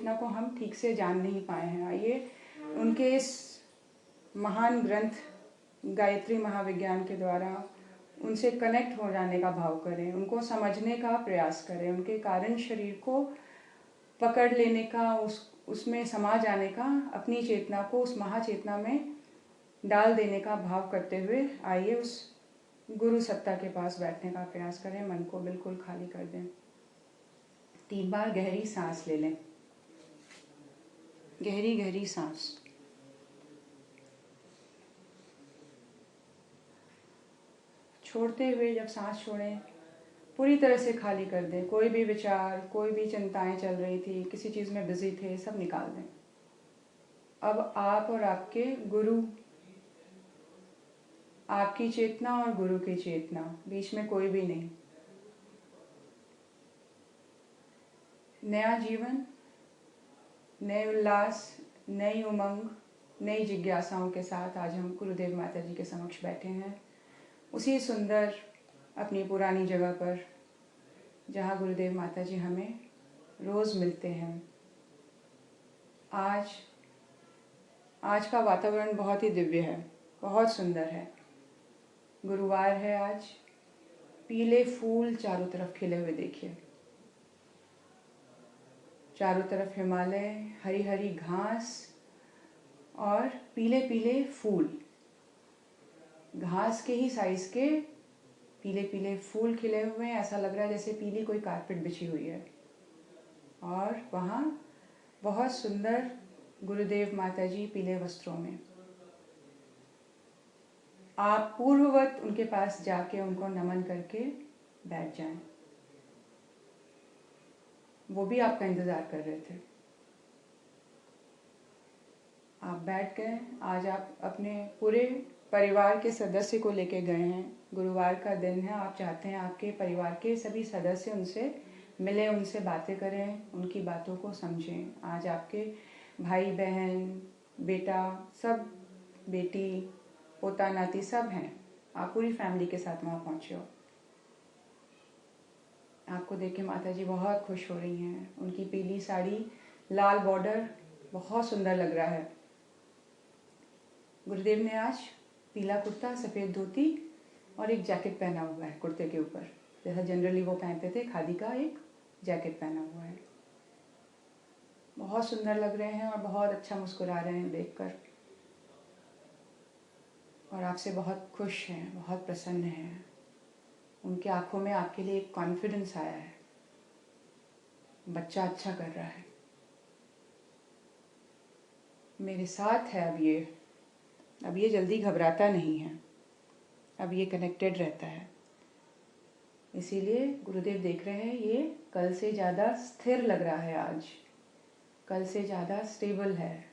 चेतना को हम ठीक से जान नहीं पाए हैं। आइए उनके इस महान ग्रंथ गायत्री महाविज्ञान के द्वारा उनसे कनेक्ट हो जाने का भाव करें, उनको समझने का प्रयास करें, उनके कारण शरीर को पकड़ लेने का, उसमें समा जाने का, अपनी चेतना को उस महाचेतना में डाल देने का भाव करते हुए आइए उस गुरु सत्ता के पास बैठने का प्रयास करें। मन को बिल्कुल खाली कर दें। 3 बार गहरी सांस ले लें। गहरी गहरी सांस। छोड़ते हुए जब सांस छोड़ें, पूरी तरह से खाली कर दें। कोई भी विचार, कोई भी चिंताएं चल रही थी, किसी चीज़ में बिजी थे, सब निकाल दें। अब आप और आपके गुरु, आपकी चेतना और गुरु की चेतना, बीच में कोई भी नहीं। नया जीवन, नए उल्लास, नई उमंग, नई जिज्ञासाओं के साथ आज हम गुरुदेव माता जी के समक्ष बैठे हैं, उसी सुंदर अपनी पुरानी जगह पर जहाँ गुरुदेव माता जी हमें रोज़ मिलते हैं। आज का वातावरण बहुत ही दिव्य है, बहुत सुंदर है। गुरुवार है आज। पीले फूल चारों तरफ खिले हुए देखिए। चारों तरफ हिमालय, हरी हरी घास और पीले पीले फूल। घास के ही साइज के पीले पीले फूल खिले हुए हैं। ऐसा लग रहा है जैसे पीली कोई कारपेट बिछी हुई है। और वहाँ बहुत सुंदर गुरुदेव माता जी पीले वस्त्रों में। आप पूर्ववत उनके पास जाके उनको नमन करके बैठ जाएं। वो भी आपका इंतजार कर रहे थे। आप बैठ गए। आज आप अपने पूरे परिवार के सदस्य को लेके गए हैं। गुरुवार का दिन है। आप चाहते हैं आपके परिवार के सभी सदस्य उनसे मिलें, उनसे बातें करें, उनकी बातों को समझें। आज आपके भाई बहन, बेटा, सब, बेटी, पोता नाती सब हैं। आप पूरी फैमिली के साथ वहाँ पहुँचे हो। आपको देख के माता जी बहुत खुश हो रही हैं। उनकी पीली साड़ी, लाल बॉर्डर बहुत सुंदर लग रहा है। गुरुदेव ने आज पीला कुर्ता, सफ़ेद धोती और एक जैकेट पहना हुआ है कुर्ते के ऊपर, जैसा जनरली वो पहनते थे। खादी का एक जैकेट पहना हुआ है। बहुत सुंदर लग रहे हैं और बहुत अच्छा मुस्कुरा रहे हैं देखकर। और आपसे बहुत खुश हैं, बहुत प्रसन्न हैं। उनकी आंखों में आपके लिए एक कॉन्फिडेंस आया है। बच्चा अच्छा कर रहा है, मेरे साथ है। अब ये जल्दी घबराता नहीं है। अब ये कनेक्टेड रहता है। इसीलिए गुरुदेव देख रहे हैं ये कल से ज़्यादा स्थिर लग रहा है आज। कल से ज़्यादा स्टेबल है।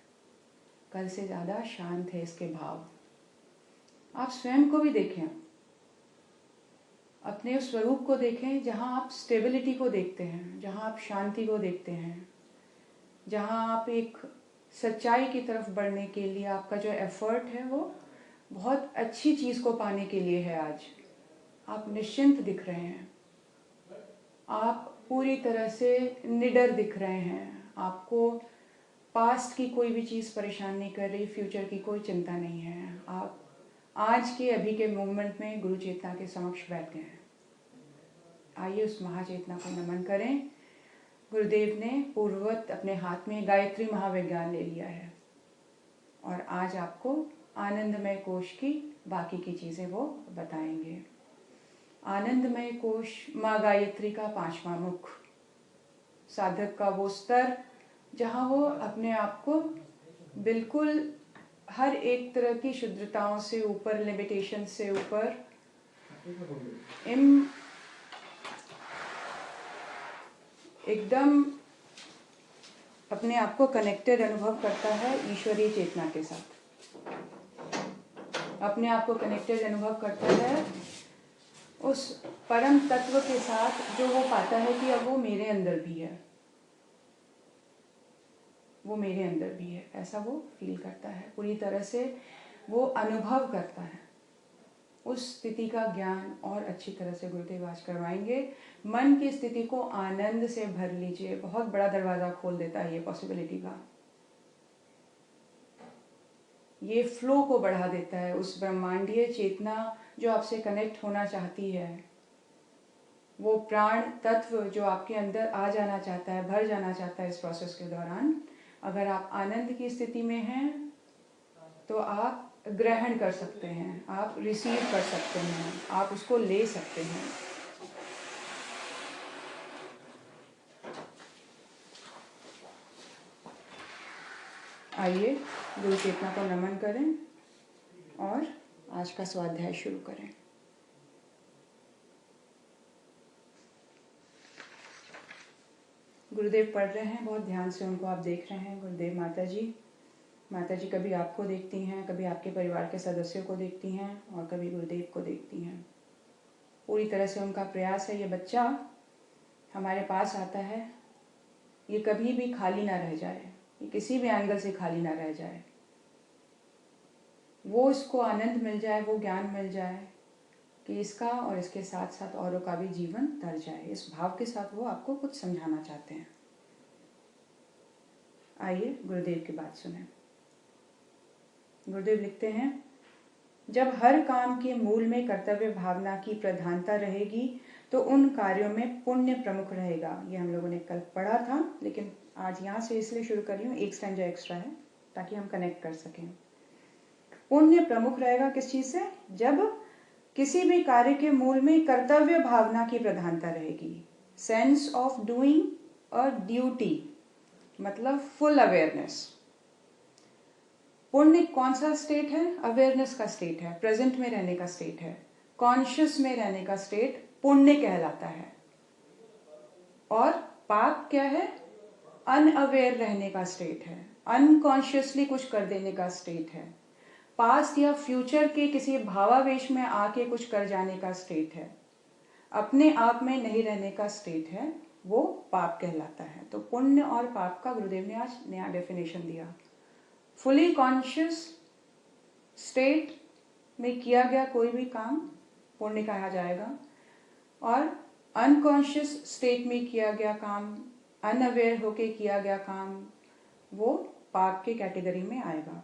कल से ज़्यादा शांत है इसके भाव। आप स्वयं को भी देखें, अपने उस स्वरूप को देखें जहाँ आप स्टेबिलिटी को देखते हैं, जहाँ आप शांति को देखते हैं, जहाँ आप एक सच्चाई की तरफ बढ़ने के लिए आपका जो एफर्ट है वो बहुत अच्छी चीज़ को पाने के लिए है। आज आप निश्चिंत दिख रहे हैं। आप पूरी तरह से निडर दिख रहे हैं। आपको पास्ट की कोई भी चीज़ परेशान नहीं कर रही, फ्यूचर की कोई चिंता नहीं है। आप आज के अभी के मोमेंट में गुरु चेतना के समक्ष बैठ गए हैं। आइए उस महाचेतना को नमन करें। गुरुदेव ने पूर्ववत अपने हाथ में गायत्री महाविज्ञान ले लिया है और आज आपको आनंदमय कोश की बाकी की चीज़ें वो बताएंगे। आनंदमय कोश माँ गायत्री का 5वां मुख, साधक का वो स्तर जहाँ वो अपने आप को बिल्कुल हर एक तरह की शुद्धताओं से ऊपर, लिमिटेशन से ऊपर, एकदम अपने आप को कनेक्टेड अनुभव करता है ईश्वरीय चेतना के साथ। अपने आप को कनेक्टेड अनुभव करता है उस परम तत्व के साथ जो वो पाता है कि अब वो मेरे अंदर भी है, वो मेरे अंदर भी है। ऐसा वो फील करता है, पूरी तरह से वो अनुभव करता है। उस स्थिति का ज्ञान और अच्छी तरह से गुरुदेव आज करवाएंगे। मन की स्थिति को आनंद से भर लीजिए, बहुत बड़ा दरवाज़ा खोल देता है ये पॉसिबिलिटी का। ये फ्लो को बढ़ा देता है, उस ब्रह्मांडीय चेतना जो आपसे कनेक्ट होना चाहती है, वो प्राण तत्व जो आपके अंदर आ जाना चाहता है, भर जाना चाहता है इस प्रोसेस के दौरान। अगर आप आनंद की स्थिति में हैं तो आप ग्रहण कर सकते हैं, आप रिसीव कर सकते हैं, आप उसको ले सकते हैं। आइए गुरु चेतना को नमन करें और आज का स्वाध्याय शुरू करें। गुरुदेव पढ़ रहे हैं, बहुत ध्यान से उनको आप देख रहे हैं। गुरुदेव माता जी कभी आपको देखती हैं, कभी आपके परिवार के सदस्यों को देखती हैं और कभी गुरुदेव को देखती हैं। पूरी तरह से उनका प्रयास है ये बच्चा हमारे पास आता है, ये कभी भी खाली ना रह जाए, ये किसी भी एंगल से खाली ना रह जाए। वो इसको आनंद मिल जाए, वो ज्ञान मिल जाए कि इसका और इसके साथ साथ औरों का भी जीवन तर जाए। इस भाव के साथ वो आपको कुछ समझाना चाहते हैं। आइए गुरुदेव की बात सुने। गुरुदेव लिखते हैं, जब हर काम के मूल में कर्तव्य भावना की प्रधानता रहेगी तो उन कार्यों में पुण्य प्रमुख रहेगा। ये हम लोगों ने कल पढ़ा था, लेकिन आज यहाँ से इसलिए शुरू कर रही हूँ, एक स्टैंजा एक्स्ट्रा है ताकि हम कनेक्ट कर सकें। पुण्य प्रमुख रहेगा किस चीज से? जब किसी भी कार्य के मूल में कर्तव्य भावना की प्रधानता रहेगी। Sense of doing a duty, मतलब फुल अवेयरनेस। पुण्य कौन सा स्टेट है? अवेयरनेस का स्टेट है, प्रेजेंट में रहने का स्टेट है, कॉन्शियस में रहने का स्टेट पुण्य कहलाता है। और पाप क्या है? अनअवेयर रहने का स्टेट है, अनकॉन्शियसली कुछ कर देने का स्टेट है, पास्ट या फ्यूचर के किसी भावावेश में आके कुछ कर जाने का स्टेट है, अपने आप में नहीं रहने का स्टेट है, वो पाप कहलाता है। तो पुण्य और पाप का गुरुदेव ने आज नया डेफिनेशन दिया। फुली कॉन्शियस स्टेट में किया गया कोई भी काम पुण्य कहा जाएगा, और अनकॉन्शियस स्टेट में किया गया काम, अनअवेयर होके किया गया काम, वो पाप के कैटेगरी में आएगा।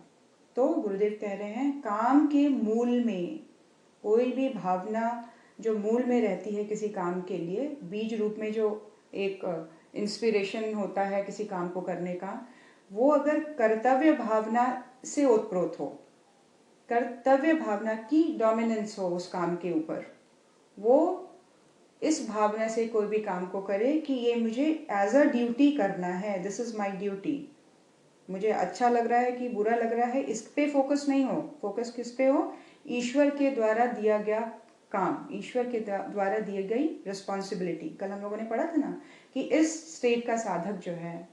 तो गुरुदेव कह रहे हैं, काम के मूल में कोई भी भावना जो मूल में रहती है किसी काम के लिए, बीज रूप में जो एक इंस्पिरेशन होता है किसी काम को करने का, वो अगर कर्तव्य भावना से ओतप्रोत हो, कर्तव्य भावना की डोमिनेंस हो उस काम के ऊपर, वो इस भावना से कोई भी काम को करे कि ये मुझे एज अ ड्यूटी करना है, दिस इज माई ड्यूटी, मुझे अच्छा लग रहा है कि बुरा लग रहा है, इस पे फोकस नहीं हो। फोकस किस पे हो? ईश्वर के द्वारा दिया गया काम, ईश्वर के द्वारा दी गई रिस्पॉन्सिबिलिटी। कल हम लोगों ने पढ़ा था ना कि इस स्टेट का साधक जो है,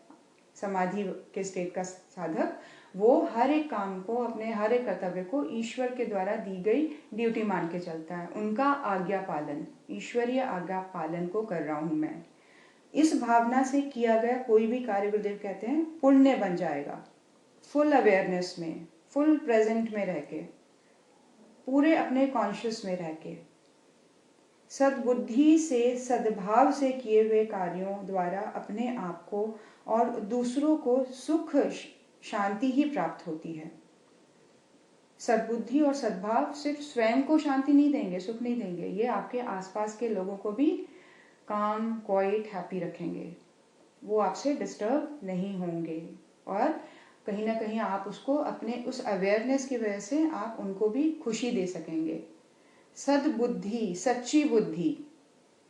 समाधि के स्टेट का साधक, वो हर एक काम को, अपने हर एक कर्तव्य को ईश्वर के द्वारा दी गई ड्यूटी मान के चलता है। उनका आज्ञा पालन, ईश्वरीय आज्ञा पालन को कर रहा हूं मैं। इस भावना से किया गया कोई भी कार्य गुरुदेव कहते हैं पुण्य बन जाएगा। फुल अवेयरनेस में, फुल प्रेजेंट में रह के, पूरे अपने कॉन्शियस में रह के, सद्बुद्धि से, सद्भाव से किए हुए कार्यों द्वारा अपने आप को और दूसरों को सुख शांति ही प्राप्त होती है। सद्बुद्धि और सद्भाव सिर्फ स्वयं को शांति नहीं देंगे, सुख नहीं देंगे, ये आपके आसपास के लोगों को भी काम, क्वाइट, हैप्पी रखेंगे। वो आपसे डिस्टर्ब नहीं होंगे और कहीं ना कहीं आप उसको अपने उस अवेयरनेस की वजह से आप उनको भी खुशी दे सकेंगे। सद्बुद्धि, सच्ची बुद्धि,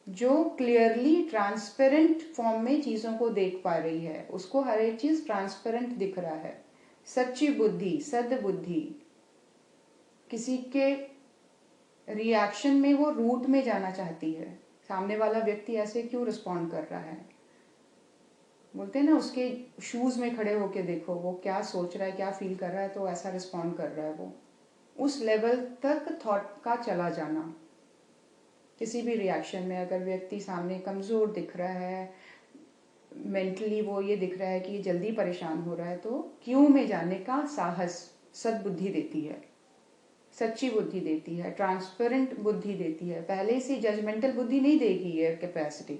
जो क्लियरली ट्रांसपेरेंट फॉर्म में चीज़ों को देख पा रही है, उसको हर एक चीज़ ट्रांसपेरेंट दिख रहा है। सच्ची बुद्धि, सद्बुद्धि, किसी के रिएक्शन में वो रूट में जाना चाहती है, सामने वाला व्यक्ति ऐसे क्यों रिस्पॉन्ड कर रहा है, बोलते हैं ना, उसके शूज में खड़े होके देखो वो क्या सोच रहा है, क्या फील कर रहा है, तो ऐसा रिस्पॉन्ड कर रहा है वो। उस लेवल तक थॉट का चला जाना। किसी भी रिएक्शन में अगर व्यक्ति सामने कमजोर दिख रहा है, मेंटली वो ये दिख रहा है कि जल्दी परेशान हो रहा है, तो क्यों में जाने का साहस सद्बुद्धि देती है। सच्ची बुद्धि देती है, ट्रांसपेरेंट बुद्धि देती है। पहले से जजमेंटल बुद्धि नहीं देगी ये कैपेसिटी।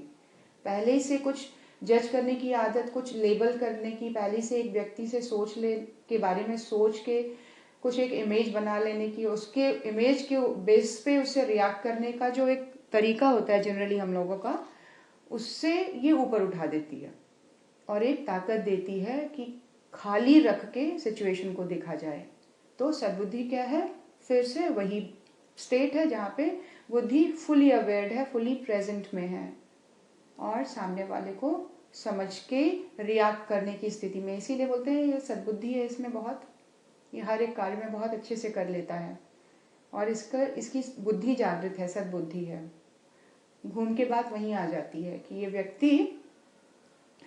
पहले से कुछ जज करने की आदत, कुछ लेबल करने की, पहले से एक व्यक्ति से सोच ले के बारे में सोच के कुछ एक इमेज बना लेने की, उसके इमेज के बेस पे उससे रिएक्ट करने का जो एक तरीका होता है जनरली हम लोगों का, उससे ये ऊपर उठा देती है और एक ताकत देती है कि खाली रख के सिचुएशन को देखा जाए। तो सद्बुद्धि क्या है? फिर से वही स्टेट है जहाँ पे बुद्धि फुली अवेयर्ड है, फुली प्रेजेंट में है और सामने वाले को समझ के रिएक्ट करने की स्थिति में। इसीलिए बोलते हैं ये सद्बुद्धि है, इसमें बहुत, ये हर एक कार्य में बहुत अच्छे से कर लेता है और इसकी बुद्धि जागृत है, सद्बुद्धि है। घूम के बात वहीं आ जाती है कि ये व्यक्ति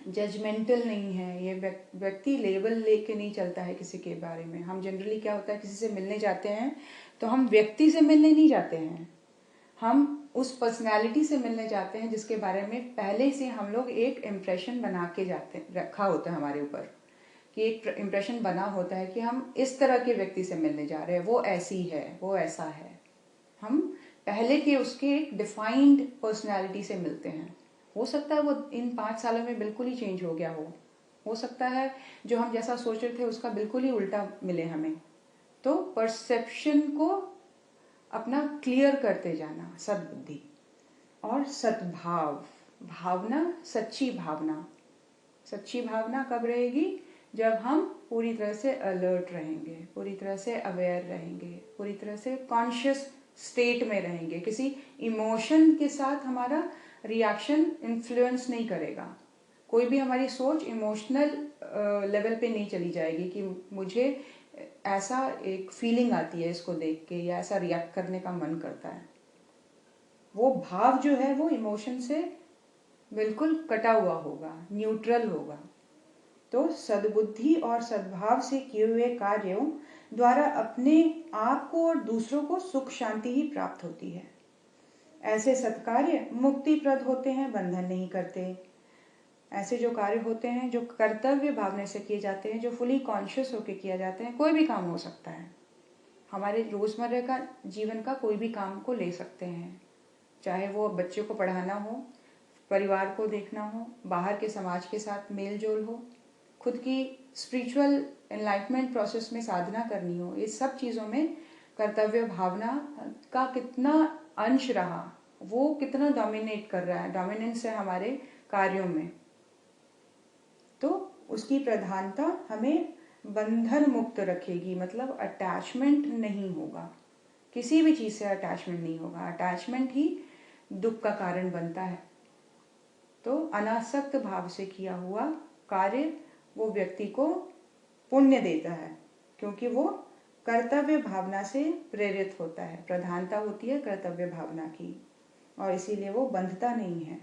जजमेंटल नहीं है, ये व्यक्ति लेबल लेके नहीं चलता है किसी के बारे में। हम जनरली क्या होता है, किसी से मिलने जाते हैं तो हम व्यक्ति से मिलने नहीं जाते हैं, हम उस पर्सनैलिटी से मिलने जाते हैं जिसके बारे में पहले से हम लोग एक इम्प्रेशन बना के जाते, रखा होता है हमारे ऊपर, कि एक इम्प्रेशन बना होता है कि हम इस तरह के व्यक्ति से मिलने जा रहे हैं, वो ऐसी है, वो ऐसा है। हम पहले के उसके एक डिफाइंड पर्सनैलिटी से मिलते हैं। हो सकता है वो इन 5 सालों में बिल्कुल ही चेंज हो गया हो सकता है जो हम जैसा सोच रहे थे उसका बिल्कुल ही उल्टा मिले हमें। तो परसेप्शन को अपना क्लियर करते जाना, सद्बुद्धि। और सद्भाव, भावना, सच्ची भावना। सच्ची भावना कब रहेगी? जब हम पूरी तरह से अलर्ट रहेंगे, पूरी तरह से अवेयर रहेंगे, पूरी तरह से कॉन्शियस स्टेट में रहेंगे। किसी इमोशन के साथ हमारा रिएक्शन इन्फ्लुएंस नहीं करेगा। कोई भी हमारी सोच इमोशनल लेवल पे नहीं चली जाएगी कि मुझे ऐसा एक फीलिंग आती है इसको देख के या ऐसा रिएक्ट करने का मन करता है। वो भाव जो है वो इमोशन से बिल्कुल कटा हुआ होगा, न्यूट्रल होगा। तो सद्बुद्धि और सद्भाव से किए हुए कार्यों द्वारा अपने आप को और दूसरों को सुख शांति ही प्राप्त होती है। ऐसे सत्कार्य मुक्तिप्रद होते हैं, बंधन नहीं करते। ऐसे जो कार्य होते हैं जो कर्तव्य भावना से किए जाते हैं, जो फुली कॉन्शियस होकर किया जाते हैं, कोई भी काम हो सकता है। हमारे रोजमर्रा का जीवन का कोई भी काम को ले सकते हैं, चाहे वो बच्चों को पढ़ाना हो, परिवार को देखना हो, बाहर के समाज के साथ मेल जोल हो, खुद की स्पिरिचुअल एनलाइटमेंट प्रोसेस में साधना करनी हो। इस सब चीज़ों में कर्तव्य भावना का कितना अंश रहा, वो कितना डोमिनेट कर रहा है, डोमिनेंस है हमारे कार्यों में, तो उसकी प्रधानता हमें बंधन मुक्त रखेगी। मतलब अटैचमेंट नहीं होगा, किसी भी चीज़ से अटैचमेंट नहीं होगा। अटैचमेंट ही दुख का कारण बनता है। तो अनासक्त भाव से किया हुआ कार्य वो व्यक्ति को पुण्य देता है, क्योंकि वो कर्तव्य भावना से प्रेरित होता है। प्रधानता होती है कर्तव्य भावना की और इसीलिए वो बंधता नहीं है।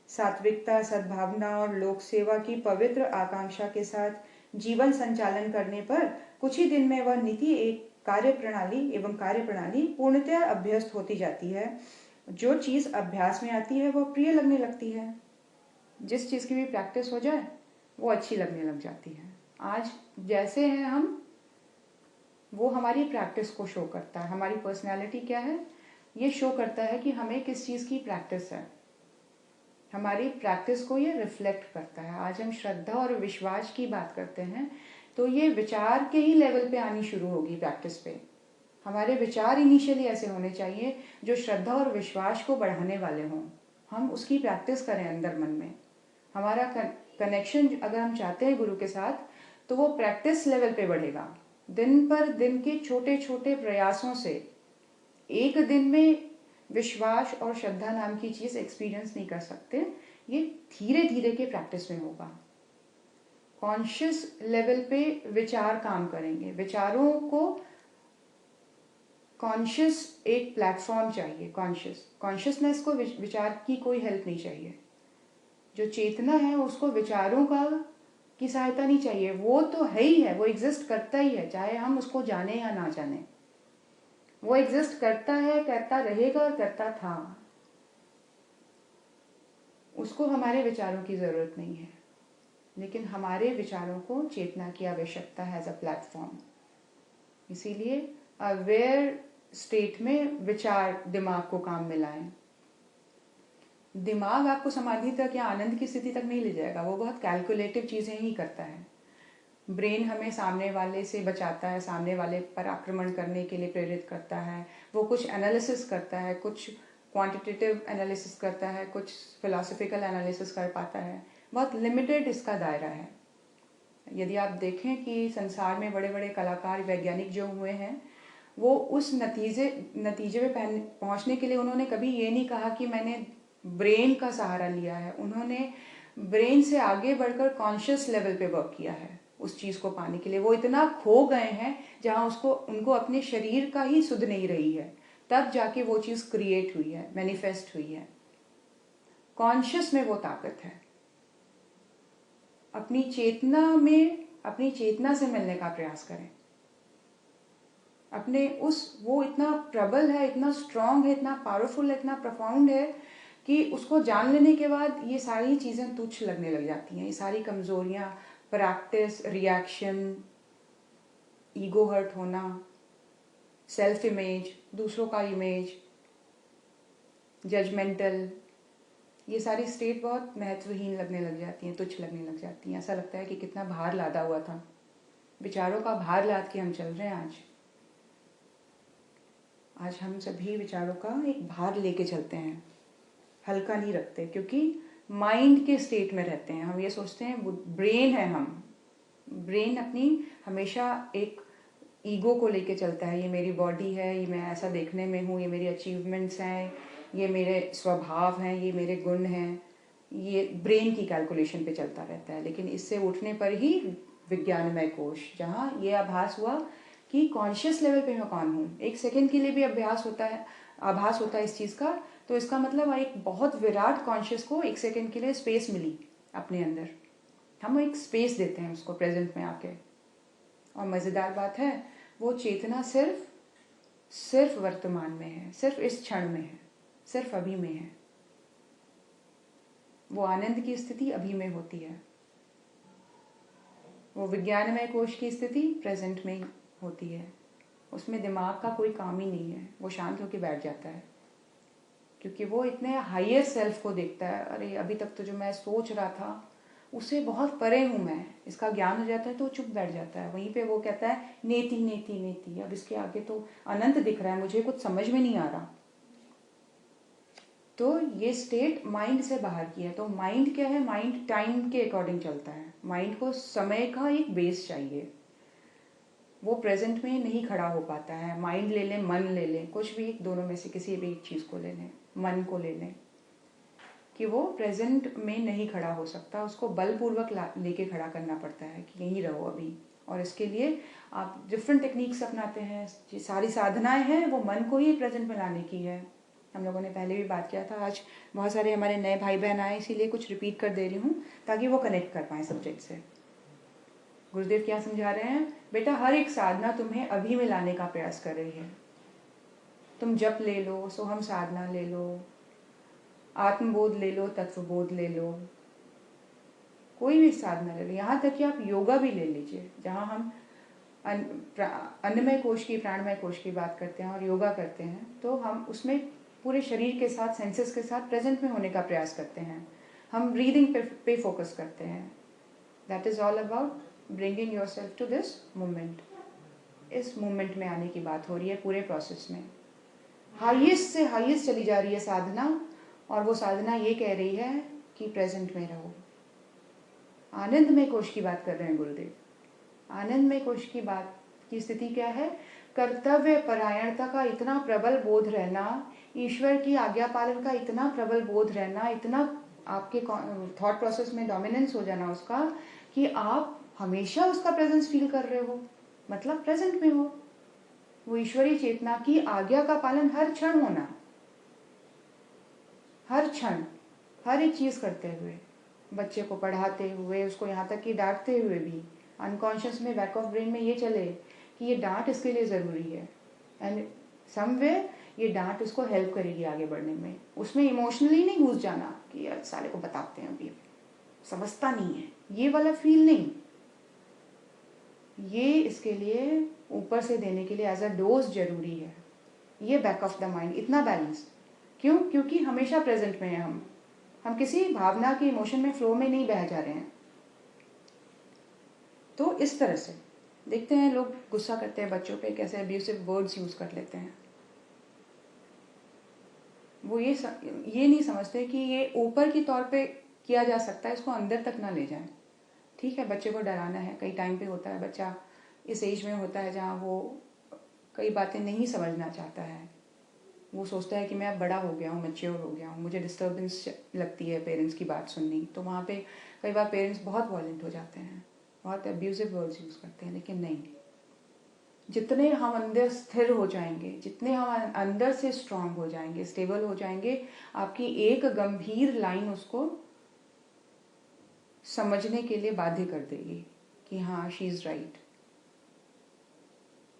सात्विकता, सद्भावना और लोक सेवा की पवित्र आकांक्षा के साथ जीवन संचालन करने पर कुछ ही दिन में वह नीति एक कार्य प्रणाली पूर्णतः अभ्यस्त होती जाती है। जो चीज़ अभ्यास में आती है वह प्रिय लगने लगती है। जिस चीज़ की भी प्रैक्टिस हो जाए वो अच्छी लगने लग जाती है। आज जैसे हैं हम, वो हमारी प्रैक्टिस को शो करता है। हमारी पर्सनैलिटी क्या है, ये शो करता है कि हमें किस चीज़ की प्रैक्टिस है। हमारी प्रैक्टिस को ये रिफ्लेक्ट करता है। आज हम श्रद्धा और विश्वास की बात करते हैं तो ये विचार के ही लेवल पे आनी शुरू होगी प्रैक्टिस पे। हमारे विचार इनिशियली ऐसे होने चाहिए जो श्रद्धा और विश्वास को बढ़ाने वाले हों। हम उसकी प्रैक्टिस करें अंदर मन में। हमारा कनेक्शन अगर हम चाहते हैं गुरु के साथ, तो वो प्रैक्टिस लेवल पे बढ़ेगा। दिन पर दिन के छोटे छोटे प्रयासों से एक दिन में विश्वास और श्रद्धा नाम की चीज़ एक्सपीरियंस नहीं कर सकते। ये धीरे धीरे के प्रैक्टिस में होगा। कॉन्शियस लेवल पे विचार काम करेंगे। विचारों को कॉन्शियस एक प्लेटफॉर्म चाहिए। कॉन्शियसनेस को विचार की कोई हेल्प नहीं चाहिए। जो चेतना है उसको विचारों की सहायता नहीं चाहिए। वो तो है ही है, वो एग्जिस्ट करता ही है, चाहे हम उसको जाने या ना जाने। वो एग्जिस्ट करता है, करता रहेगा और करता था। उसको हमारे विचारों की जरूरत नहीं है, लेकिन हमारे विचारों को चेतना की आवश्यकता है एज अ प्लेटफॉर्म। इसीलिए अवेयर स्टेट में विचार दिमाग को काम में लाएं। दिमाग आपको समाधि तक या आनंद की स्थिति तक नहीं ले जाएगा, वो बहुत कैलकुलेटिव चीज़ें ही करता है। ब्रेन हमें सामने वाले से बचाता है, सामने वाले पर आक्रमण करने के लिए प्रेरित करता है। वो कुछ एनालिसिस करता है, कुछ क्वांटिटेटिव एनालिसिस करता है, कुछ फिलोसफिकल एनालिसिस कर पाता है। बहुत लिमिटेड इसका दायरा है। यदि आप देखें कि संसार में बड़े बड़े कलाकार, वैज्ञानिक जो हुए हैं, वो उस नतीजे पे पहुंचने के लिए उन्होंने कभी ये नहीं कहा कि मैंने ब्रेन का सहारा लिया है। उन्होंने ब्रेन से आगे बढ़कर कॉन्शियस लेवल पे वर्क किया है उस चीज़ को पाने के लिए। वो इतना खो गए हैं जहाँ उनको अपने शरीर का ही सुध नहीं रही है, तब जाके वो चीज़ क्रिएट हुई है, मैनिफेस्ट हुई है। कॉन्शियस में वो ताकत है। अपनी चेतना से मिलने का प्रयास करें। वो इतना प्रबल है, इतना स्ट्रांग है, इतना पावरफुल है, इतना प्रोफाउंड है कि उसको जान लेने के बाद ये सारी चीज़ें तुच्छ लगने लग जाती हैं। ये सारी कमजोरियां, प्रैक्टिस, रिएक्शन, ईगो हर्ट होना, सेल्फ इमेज, दूसरों का इमेज, जजमेंटल, ये सारी स्टेट बहुत महत्वहीन लगने लग जाती हैं, तुच्छ लगने लग जाती हैं। ऐसा लगता है कि कितना भार लादा हुआ था, विचारों का भार लाद के हम चल रहे हैं। आज हम सभी विचारों का एक भार लेके चलते हैं, हल्का नहीं रखते, क्योंकि माइंड के स्टेट में रहते हैं। हम ये सोचते हैं ब्रेन है, हम ब्रेन अपनी हमेशा एक ईगो को लेके चलता है। ये मेरी बॉडी है, ये मैं ऐसा देखने में हूँ, ये मेरी अचीवमेंट्स हैं, ये मेरे स्वभाव हैं, ये मेरे गुण हैं। ये ब्रेन की कैलकुलेशन पे चलता रहता है। लेकिन इससे उठने पर ही विज्ञानमय कोश, जहाँ ये आभास हुआ कि कॉन्शियस लेवल पे मैं कौन हूँ। एक सेकंड के लिए भी आभास होता है इस चीज़ का, तो इसका मतलब एक बहुत विराट कॉन्शियस को एक सेकंड के लिए स्पेस मिली अपने अंदर। हम एक स्पेस देते हैं उसको प्रेजेंट में आके। और मज़ेदार बात है, वो चेतना सिर्फ वर्तमान में है, सिर्फ इस क्षण में है, सिर्फ अभी में है। वो आनंद की स्थिति अभी में होती है। वो विज्ञानमय कोश की स्थिति प्रेजेंट में होती है। उसमें दिमाग का कोई काम ही नहीं है, वो शांत होकर बैठ जाता है, क्योंकि वो इतने हायर सेल्फ को देखता है। अरे अभी तक तो जो मैं सोच रहा था उससे बहुत परे हूँ मैं, इसका ज्ञान हो जाता है तो वो चुप बैठ जाता है। वहीं पे वो कहता है नेति नेति नेति, अब इसके आगे तो अनंत दिख रहा है, मुझे कुछ समझ में नहीं आ रहा। तो ये स्टेट माइंड से बाहर की है। तो माइंड क्या है? माइंड टाइम के अकॉर्डिंग चलता है। माइंड को समय का एक बेस चाहिए, वो प्रेजेंट में नहीं खड़ा हो पाता है। माइंड ले लें, मन ले लें, कुछ भी, दोनों में से किसी भी एक चीज़ को ले लें, मन को ले लें, कि वो प्रेजेंट में नहीं खड़ा हो सकता। उसको बलपूर्वक लेके खड़ा करना पड़ता है कि यहीं रहो अभी। और इसके लिए आप डिफरेंट टेक्निक्स अपनाते हैं। ये सारी साधनाएं हैं, वो मन को ही प्रेजेंट में लाने की है। हम लोगों ने पहले भी बात किया था। आज बहुत सारे हमारे नए भाई बहन आए, इसीलिए कुछ रिपीट कर दे रही हूँ ताकि वो कनेक्ट कर पाएँ सब्जेक्ट से। गुरुदेव क्या समझा रहे हैं? बेटा, हर एक साधना तुम्हें अभी में लाने का प्रयास कर रही है। तुम जप ले लो, सोहम साधना ले लो, आत्मबोध ले लो, तत्वबोध ले लो, कोई भी साधना ले लो। यहाँ तक कि आप योगा भी ले लीजिए, जहाँ हम अन्नमय कोश की, प्राणमय कोश की बात करते हैं और योगा करते हैं, तो हम उसमें पूरे शरीर के साथ, सेंसेस के साथ प्रेजेंट में होने का प्रयास करते हैं। हम ब्रीदिंग पे फोकस करते हैं। That is all about bringing yourself to this moment. इस मोमेंट में आने की बात हो रही है पूरे प्रोसेस में। हाईएस्ट से हाईएस्ट चली जा रही है साधना, और वो साधना ये कह रही है कि प्रेजेंट में रहो। आनंदमय कोश की बात कर रहे हैं गुरुदेव। आनंदमय कोश की बात की स्थिति क्या है? कर्तव्य परायणता का इतना प्रबल बोध रहना, ईश्वर की आज्ञा पालन का इतना प्रबल बोध रहना, इतना आपके थॉट प्रोसेस में डोमिनेंस हो जाना उसका, कि आप हमेशा उसका प्रेजेंस फील कर रहे हो, मतलब प्रेजेंट में हो। वो ईश्वरीय चेतना की आज्ञा का पालन हर क्षण होना, हर क्षण, हर एक चीज़ करते हुए, बच्चे को पढ़ाते हुए, उसको यहाँ तक कि डांटते हुए भी अनकॉन्शियस में, बैक ऑफ ब्रेन में ये चले कि ये डांट इसके लिए ज़रूरी है, एंड समवेयर ये डांट उसको हेल्प करेगी आगे बढ़ने में। उसमें इमोशनली नहीं घुस जाना कि यार साले को बताते हैं, अभी समझता नहीं है, ये वाला फील नहीं। ये इसके लिए ऊपर से देने के लिए एज अ डोज जरूरी है। ये बैक ऑफ द माइंड, इतना बैलेंस क्यों? क्योंकि हमेशा प्रेजेंट में है हम किसी भावना के इमोशन में फ्लो में नहीं बह जा रहे हैं। तो इस तरह से देखते हैं लोग गुस्सा करते हैं बच्चों पे, कैसे अब्यूसिव वर्ड्स यूज कर लेते हैं। वो ये नहीं समझते कि ये ऊपर की तौर पे किया जा सकता है, इसको अंदर तक ना ले जाएं। ठीक है, बच्चे को डराना है, कई टाइम पे होता है, बच्चा इस एज में होता है जहाँ वो कई बातें नहीं समझना चाहता है। वो सोचता है कि मैं अब बड़ा हो गया हूँ, मैच्योर हो गया हूँ, मुझे डिस्टर्बेंस लगती है पेरेंट्स की बात सुननी। तो वहाँ पे कई बार पेरेंट्स बहुत वॉयलेंट हो जाते हैं, बहुत अब्यूजिव वर्ड्स यूज़ करते हैं। लेकिन नहीं, जितने हम अंदर स्थिर हो जाएंगे, जितने हम अंदर से स्ट्रांग हो जाएंगे, स्टेबल हो जाएंगे, आपकी एक गंभीर लाइन उसको समझने के लिए बाध्य कर देगी कि हाँ, शी इज़ राइट।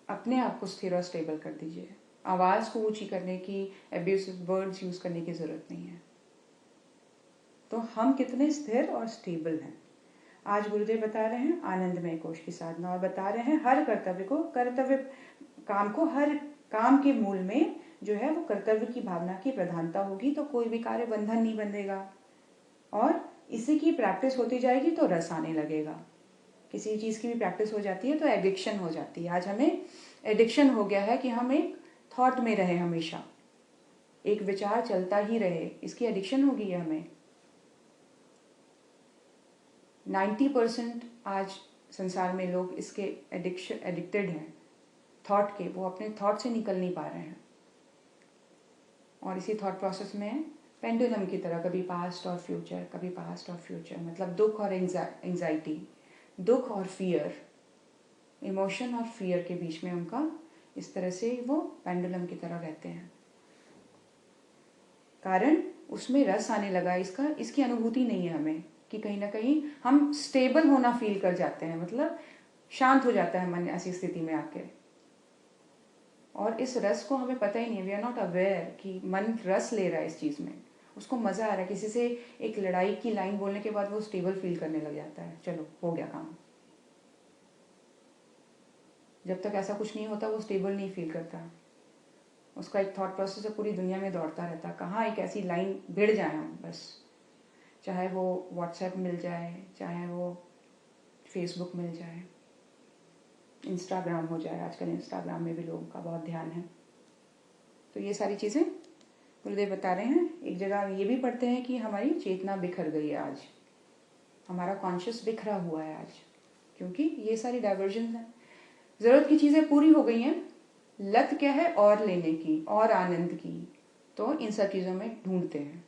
अपने आप को स्थिर और स्टेबल कर दीजिए। आवाज़ को ऊंची करने की, एब्यूसिव वर्ड्स यूज़ करने की ज़रूरत नहीं है। तो हम कितने स्थिर और स्टेबल हैं। आज गुरुदेव बता रहे हैं आनंदमय कोश की साधना, और बता रहे हैं हर काम को, हर काम के मूल में जो है वो कर्तव्य की भावना की प्रधानता होगी, तो कोई भी कार्य बंधन नहीं बंधेगा। और इसी की प्रैक्टिस होती जाएगी तो रस आने लगेगा। किसी चीज़ की भी प्रैक्टिस हो जाती है तो एडिक्शन हो जाती है। आज हमें एडिक्शन हो गया है कि हम एक थॉट में रहे, हमेशा एक विचार चलता ही रहे, इसकी एडिक्शन हो गई है हमें। 90% आज संसार में लोग इसके एडिक्टेड हैं, थॉट के। वो अपने थॉट से निकल नहीं पा रहे हैं और इसी थॉट प्रोसेस में पेंडुलम की तरह कभी पास्ट और फ्यूचर, कभी पास्ट और फ्यूचर, मतलब दुख और एंजाइटी, दुख और फियर, इमोशन और फियर के बीच में उनका इस तरह से वो पेंडुलम की तरह रहते हैं। कारण उसमें रस आने लगा, इसकी अनुभूति नहीं है हमें कि कहीं ना कहीं हम स्टेबल होना फील कर जाते हैं, मतलब शांत हो जाता है मन ऐसी स्थिति में आके। और इस रस को हमें पता ही नहीं, वी आर नॉट अवेयर कि मन रस ले रहा है इस चीज़ में, उसको मज़ा आ रहा है। किसी से एक लड़ाई की लाइन बोलने के बाद वो स्टेबल फील करने लग जाता है, चलो हो गया काम। जब तक ऐसा कुछ नहीं होता वो स्टेबल नहीं फील करता, उसका एक थॉट प्रोसेस है पूरी दुनिया में दौड़ता रहता, कहाँ एक ऐसी लाइन भिड़ जाए हम बस। चाहे वो व्हाट्सएप मिल जाए, चाहे वो फेसबुक मिल जाए, इंस्टाग्राम हो जाए। आजकल इंस्टाग्राम में भी लोगों का बहुत ध्यान है। तो ये सारी चीज़ें गुरुदेव बता रहे हैं। एक जगह ये भी पढ़ते हैं कि हमारी चेतना बिखर गई है आज, हमारा कॉन्शियस बिखरा हुआ है आज, क्योंकि ये सारी डाइवर्जन है। ज़रूरत की चीज़ें पूरी हो गई हैं, लत क्या है और लेने की और आनंद की। तो इन सब चीज़ों में ढूंढते हैं,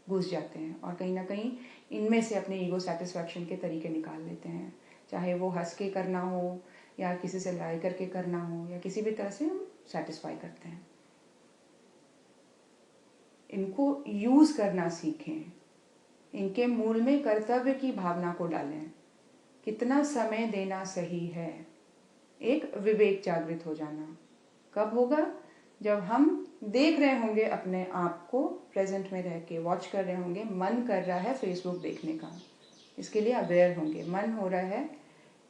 घुस जाते हैं और कहीं ना कहीं इनमें से अपने ईगो सेटिस्फैक्शन के तरीके निकाल लेते हैं। चाहे वो हंस के करना हो या किसी से लड़ाई करके करना हो या किसी भी तरह से हम सेटिस्फाई करते हैं। इनको यूज़ करना सीखें, इनके मूल में कर्तव्य की भावना को डालें। कितना समय देना सही है, एक विवेक जागृत हो जाना कब होगा? जब हम देख रहे होंगे अपने आप को, प्रेजेंट में रह के वॉच कर रहे होंगे, मन कर रहा है फेसबुक देखने का, इसके लिए अवेयर होंगे, मन हो रहा है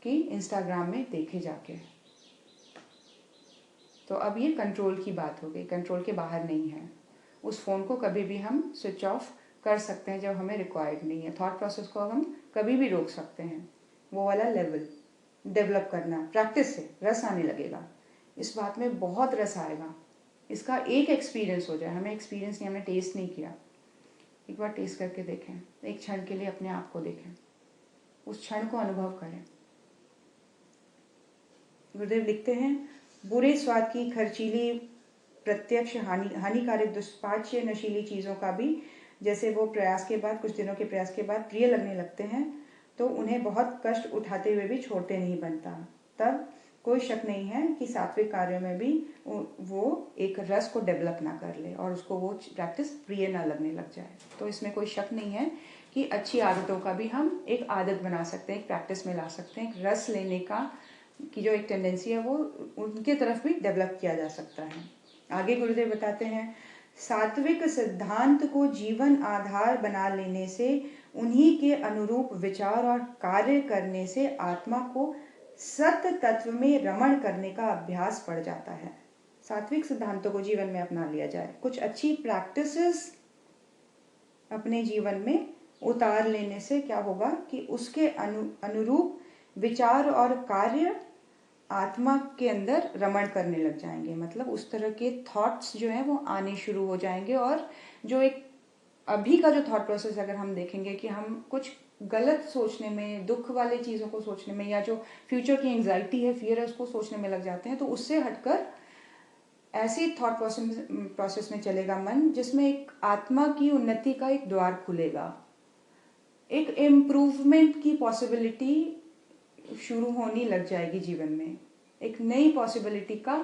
कि इंस्टाग्राम में देखे जाके। तो अब ये कंट्रोल की बात हो गई, कंट्रोल के बाहर नहीं है। उस फ़ोन को कभी भी हम स्विच ऑफ कर सकते हैं जब हमें रिक्वायर्ड नहीं है। थॉट प्रोसेस को हम कभी भी रोक सकते हैं। वो वाला लेवल डेवलप करना, प्रैक्टिस से रस आने लगेगा। इस बात में बहुत रस आएगा। इसका एक एक्सपीरियंस हो जाए, हमें एक्सपीरियंस नहीं, हमने टेस्ट नहीं किया, एक बार टेस्ट करके देखें, एक क्षण के लिए अपने आप को देखें, उस क्षण को अनुभव करें। गुरुदेव लिखते हैं, बुरे स्वाद की खर्चीली प्रत्यक्ष हानिकारक दुष्पाच्य नशीली चीज़ों का भी जैसे वो प्रयास के बाद, कुछ दिनों के प्रयास के बाद प्रिय लगने लगते हैं, तो उन्हें बहुत कष्ट उठाते हुए भी छोड़ते नहीं बनता। तब कोई शक नहीं है कि सात्विक कार्यों में भी वो एक रस को डेवलप ना कर ले और उसको वो प्रैक्टिस प्रिय ना लगने लग जाए। तो इसमें कोई शक नहीं है कि अच्छी आदतों का भी हम एक आदत बना सकते हैं, एक प्रैक्टिस में ला सकते हैं। एक रस लेने का की जो एक टेंडेंसी है वो उनके तरफ भी डेवलप किया जा सकता है। आगे गुरुदेव बताते हैं, सात्विक सिद्धांत को जीवन आधार बना लेने से, उन्हीं के अनुरूप विचार और कार्य करने से आत्मा को सत्य तत्व में रमण करने का अभ्यास पड़ जाता है। सात्विक सिद्धांतों को जीवन में अपना लिया जाए, कुछ अच्छी प्रैक्टिसेस अपने जीवन में उतार लेने से क्या होगा कि उसके अनुरूप विचार और कार्य आत्मा के अंदर रमण करने लग जाएंगे। मतलब उस तरह के थॉट्स जो हैं वो आने शुरू हो जाएंगे। और जो एक अभी का जो थॉट प्रोसेस अगर हम देखेंगे कि हम कुछ गलत सोचने में, दुख वाले चीज़ों को सोचने में, या जो फ्यूचर की एंजाइटी है, फियर है, उसको सोचने में लग जाते हैं, तो उससे हटकर ऐसी थॉट प्रोसेस में चलेगा मन, जिसमें एक आत्मा की उन्नति का एक द्वार खुलेगा, एक इम्प्रूवमेंट की पॉसिबिलिटी शुरू होनी लग जाएगी जीवन में, एक नई पॉसिबिलिटी का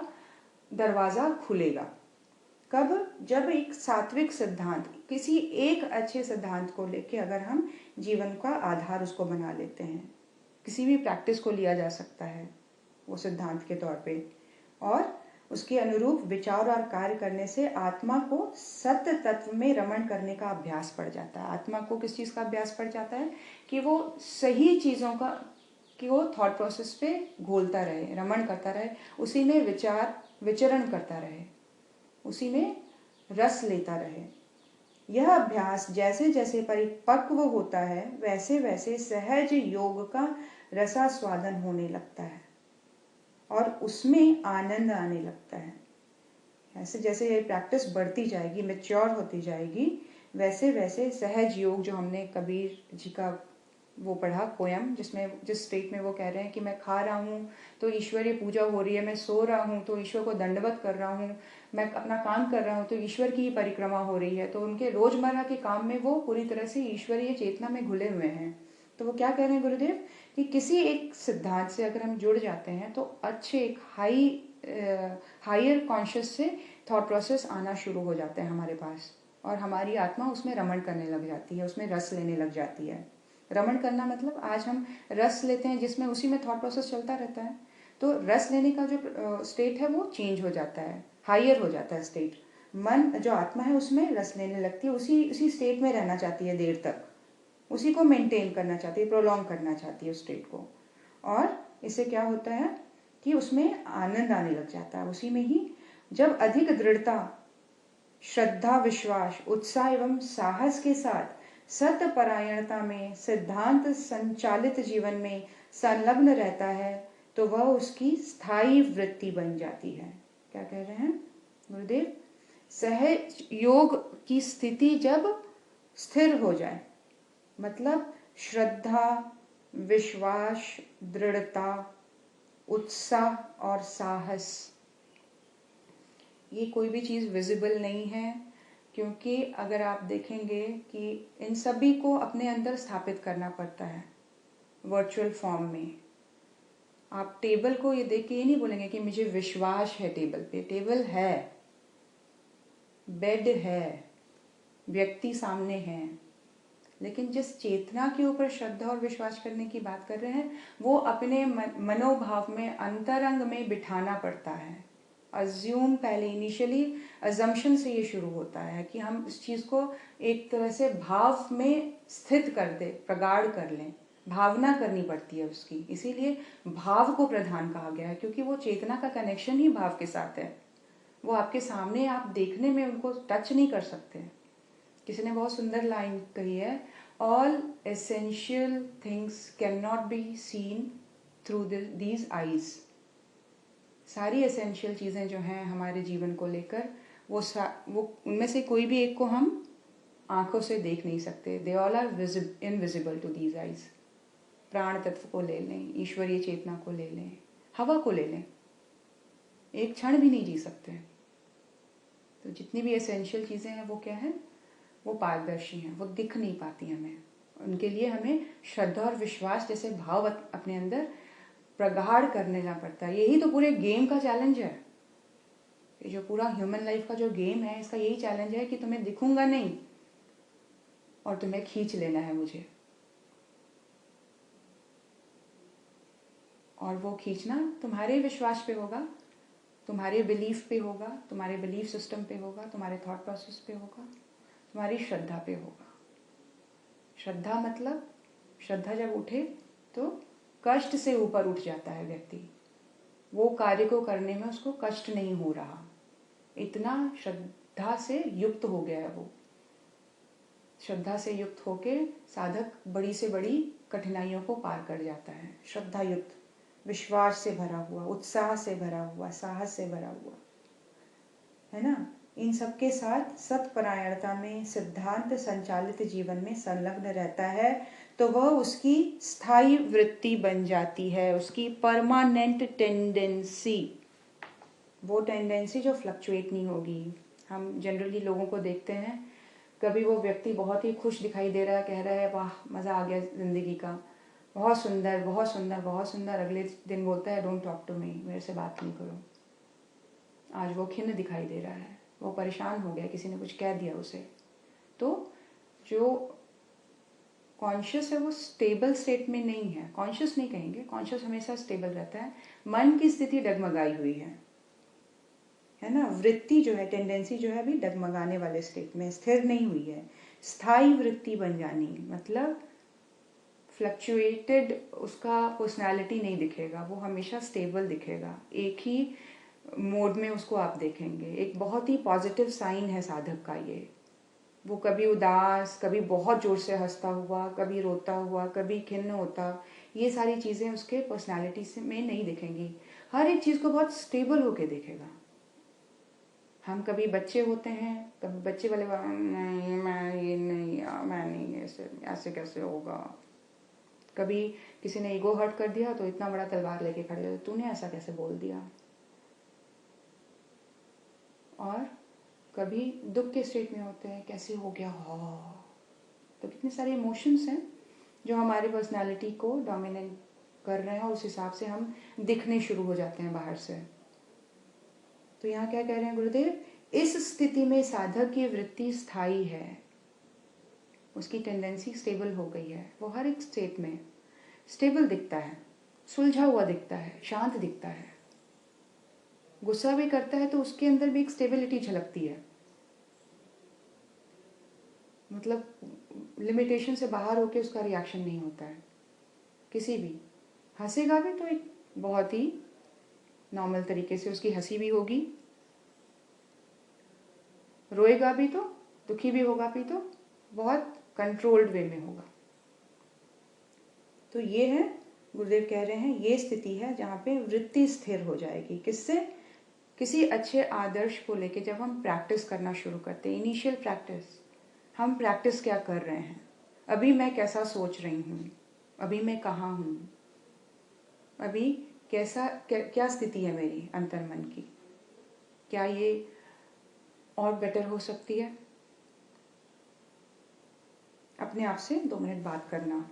दरवाज़ा खुलेगा। कब? जब एक सात्विक सिद्धांत, किसी एक अच्छे सिद्धांत को लेके अगर हम जीवन का आधार उसको बना लेते हैं, किसी भी प्रैक्टिस को लिया जा सकता है वो सिद्धांत के तौर पे, और उसके अनुरूप विचार और कार्य करने से आत्मा को सत्य तत्व में रमण करने का अभ्यास पड़ जाता है। आत्मा को किस चीज़ का अभ्यास पड़ जाता है? कि वो सही चीज़ों का, कि वो थॉट प्रोसेस पे घोलता रहे, रमण करता रहे, उसी में विचरण करता रहे, उसी में रस लेता रहे। यह अभ्यास जैसे जैसे परिपक्व होता है वैसे वैसे सहज योग का रसास्वादन होने लगता है और उसमें आनंद आने लगता है। ऐसे जैसे ये प्रैक्टिस बढ़ती जाएगी, मैच्योर होती जाएगी, वैसे वैसे सहज योग, जो हमने कबीर जी का वो पढ़ा पोयम, जिस स्टेट में वो कह रहे हैं कि मैं खा रहा हूँ तो ईश्वरीय पूजा हो रही है, मैं सो रहा हूँ तो ईश्वर को दंडवत कर रहा हूँ, मैं अपना काम कर रहा हूँ तो ईश्वर की ही परिक्रमा हो रही है। तो उनके रोजमर्रा के काम में वो पूरी तरह से ईश्वरीय चेतना में घुले हुए हैं। तो वो क्या कह रहे हैं गुरुदेव कि किसी एक सिद्धांत से अगर हम जुड़ जाते हैं तो अच्छे एक हायर कॉन्शियस से थॉट प्रोसेस आना शुरू हो जाते हैं हमारे पास, और हमारी आत्मा उसमें रमण करने लग जाती है, उसमें रस लेने लग जाती है। रमण करना मतलब आज हम रस लेते हैं जिसमें उसी में थॉट प्रोसेस चलता रहता है, तो रस लेने का जो स्टेट है वो चेंज हो जाता है, हायर हो जाता है स्टेट। मन, जो आत्मा है, उसमें रस लेने लगती है, उसी स्टेट में रहना चाहती है देर तक, उसी को मेंटेन करना चाहती है, प्रोलॉन्ग करना चाहती है उस स्टेट को। और इससे क्या होता है कि उसमें आनंद आने लग जाता है उसी में ही। जब अधिक दृढ़ता, श्रद्धा, विश्वास, उत्साह एवं साहस के साथ सत्य परायणता में सिद्धांत संचालित जीवन में संलग्न रहता है तो वह उसकी स्थायी वृत्ति बन जाती है। क्या कह रहे हैं गुरुदेव? सहज योग की स्थिति जब स्थिर हो जाए, मतलब श्रद्धा, विश्वास, दृढ़ता, उत्साह और साहस, ये कोई भी चीज़ विजिबल नहीं है, क्योंकि अगर आप देखेंगे कि इन सभी को अपने अंदर स्थापित करना पड़ता है वर्चुअल फॉर्म में। आप टेबल को ये देख के ये नहीं बोलेंगे कि मुझे विश्वास है टेबल पे। टेबल है, बेड है, व्यक्ति सामने है, लेकिन जिस चेतना के ऊपर श्रद्धा और विश्वास करने की बात कर रहे हैं वो अपने मनोभाव में, अंतरंग में बिठाना पड़ता है। अज्यूम, पहले इनिशियली अजम्पशन से ये शुरू होता है कि हम इस चीज़ को एक तरह से भाव में स्थित कर दे, प्रगाढ़ कर लें, भावना करनी पड़ती है उसकी। इसीलिए भाव को प्रधान कहा गया है, क्योंकि वो चेतना का कनेक्शन ही भाव के साथ है। वो आपके सामने, आप देखने में उनको टच नहीं कर सकते। किसी ने बहुत सुंदर लाइन कही है, all essential things can not be seen through these eyes. सारी एसेंशियल चीज़ें जो हैं हमारे जीवन को लेकर, वो उनमें से कोई भी एक को हम आंखों से देख नहीं सकते। They all are invisible to these eyes. प्राण तत्व को ले लें, ईश्वरीय चेतना को ले लें, हवा को ले लें, एक क्षण भी नहीं जी सकते। तो जितनी भी एसेंशियल चीज़ें हैं वो क्या है? वो पारदर्शी हैं, वो दिख नहीं पाती हमें। उनके लिए हमें श्रद्धा और विश्वास जैसे भाव अपने अंदर प्रगाढ़ करने ना पड़ता है। यही तो पूरे गेम का चैलेंज है। ये जो पूरा ह्यूमन लाइफ का जो गेम है, इसका यही चैलेंज है कि तुम्हें दिखूंगा नहीं और तुम्हें खींच लेना है मुझे। और वो खींचना तुम्हारे विश्वास पे होगा, तुम्हारे बिलीफ पे होगा, तुम्हारे बिलीफ सिस्टम पे होगा, तुम्हारे थॉट प्रोसेस पे होगा, तुम्हारी श्रद्धा पे होगा। श्रद्धा मतलब, श्रद्धा जब उठे तो कष्ट से ऊपर उठ जाता है व्यक्ति। वो कार्य को करने में उसको कष्ट नहीं हो रहा, इतना श्रद्धा से युक्त हो गया है वो। श्रद्धा से युक्त होके साधक बड़ी से बड़ी कठिनाइयों को पार कर जाता है। श्रद्धा युक्त, विश्वास से भरा हुआ, उत्साह से भरा हुआ, साहस से भरा हुआ, है ना। इन सबके साथ सत्परायणता में, सिद्धांत संचालित जीवन में संलग्न रहता है तो वह उसकी स्थायी वृत्ति बन जाती है, उसकी परमानेंट टेंडेंसी। वो टेंडेंसी जो फ्लक्चुएट नहीं होगी। हम जनरली लोगों को देखते हैं, कभी वो व्यक्ति बहुत ही खुश दिखाई दे रहा है, कह रहा है वाह मज़ा आ गया ज़िंदगी का, बहुत सुंदर बहुत सुंदर बहुत सुंदर, अगले दिन बोलता है डोंट टॉक टू मी, मेरे से बात नहीं करो। आज वो खिन्न दिखाई दे रहा है, वो परेशान हो गया, किसी ने कुछ कह दिया उसे। तो जो कॉन्शियस है वो स्टेबल स्टेट में नहीं है। कॉन्शियस नहीं कहेंगे, कॉन्शियस हमेशा स्टेबल रहता है। मन की स्थिति डगमगाई हुई है ना। वृत्ति जो है, टेंडेंसी जो है अभी डगमगाने वाले स्टेट में, स्थिर नहीं हुई है। स्थायी वृत्ति बन जानी मतलब फ्लक्चुएटेड उसका पर्सनालिटी नहीं दिखेगा, वो हमेशा स्टेबल दिखेगा, एक ही मोड में उसको आप देखेंगे। एक बहुत ही पॉजिटिव साइन है साधक का ये। वो कभी उदास, कभी बहुत जोर से हंसता हुआ, कभी रोता हुआ, कभी खिन्न होता, ये सारी चीज़ें उसके पर्सनालिटी से में नहीं दिखेंगी। हर एक चीज़ को बहुत स्टेबल होके देखेगा। हम कभी बच्चे होते हैं, कभी बच्चे वाले नहीं मैं ये नहीं, मैं नहीं, ऐसे ऐसे कैसे होगा। कभी किसी ने ईगो हर्ट कर दिया तो इतना बड़ा तलवार लेके खड़े हो, तूने ऐसा कैसे बोल दिया। और कभी दुख के स्टेट में होते हैं, कैसे हो गया हाँ। तो कितने सारे इमोशंस हैं जो हमारी पर्सनालिटी को डोमिनेट कर रहे हैं और उस हिसाब से हम दिखने शुरू हो जाते हैं बाहर से। तो यहाँ क्या कह रहे हैं गुरुदेव, इस स्थिति में साधक की वृत्ति स्थायी है, उसकी टेंडेंसी स्टेबल हो गई है। वो हर एक स्टेट में स्टेबल दिखता है, सुलझा हुआ दिखता है, शांत दिखता है। गुस्सा भी करता है तो उसके अंदर भी एक स्टेबिलिटी झलकती है, मतलब लिमिटेशन से बाहर होके उसका रिएक्शन नहीं होता है किसी भी। हंसेगा भी तो एक बहुत ही नॉर्मल तरीके से उसकी हंसी भी होगी, रोएगा भी तो, दुखी भी होगा भी तो बहुत कंट्रोल्ड वे में होगा। तो ये है, गुरुदेव कह रहे हैं ये स्थिति है जहाँ पे वृत्ति स्थिर हो जाएगी। किससे? किसी अच्छे आदर्श को लेके जब हम प्रैक्टिस करना शुरू करते हैं, इनिशियल प्रैक्टिस, हम प्रैक्टिस क्या कर रहे हैं, अभी मैं कैसा सोच रही हूँ, अभी मैं कहाँ हूँ, अभी क्या स्थिति है मेरी अंतर्मन की, क्या ये और बेटर हो सकती है। अपने आप से 2 मिनट बात करना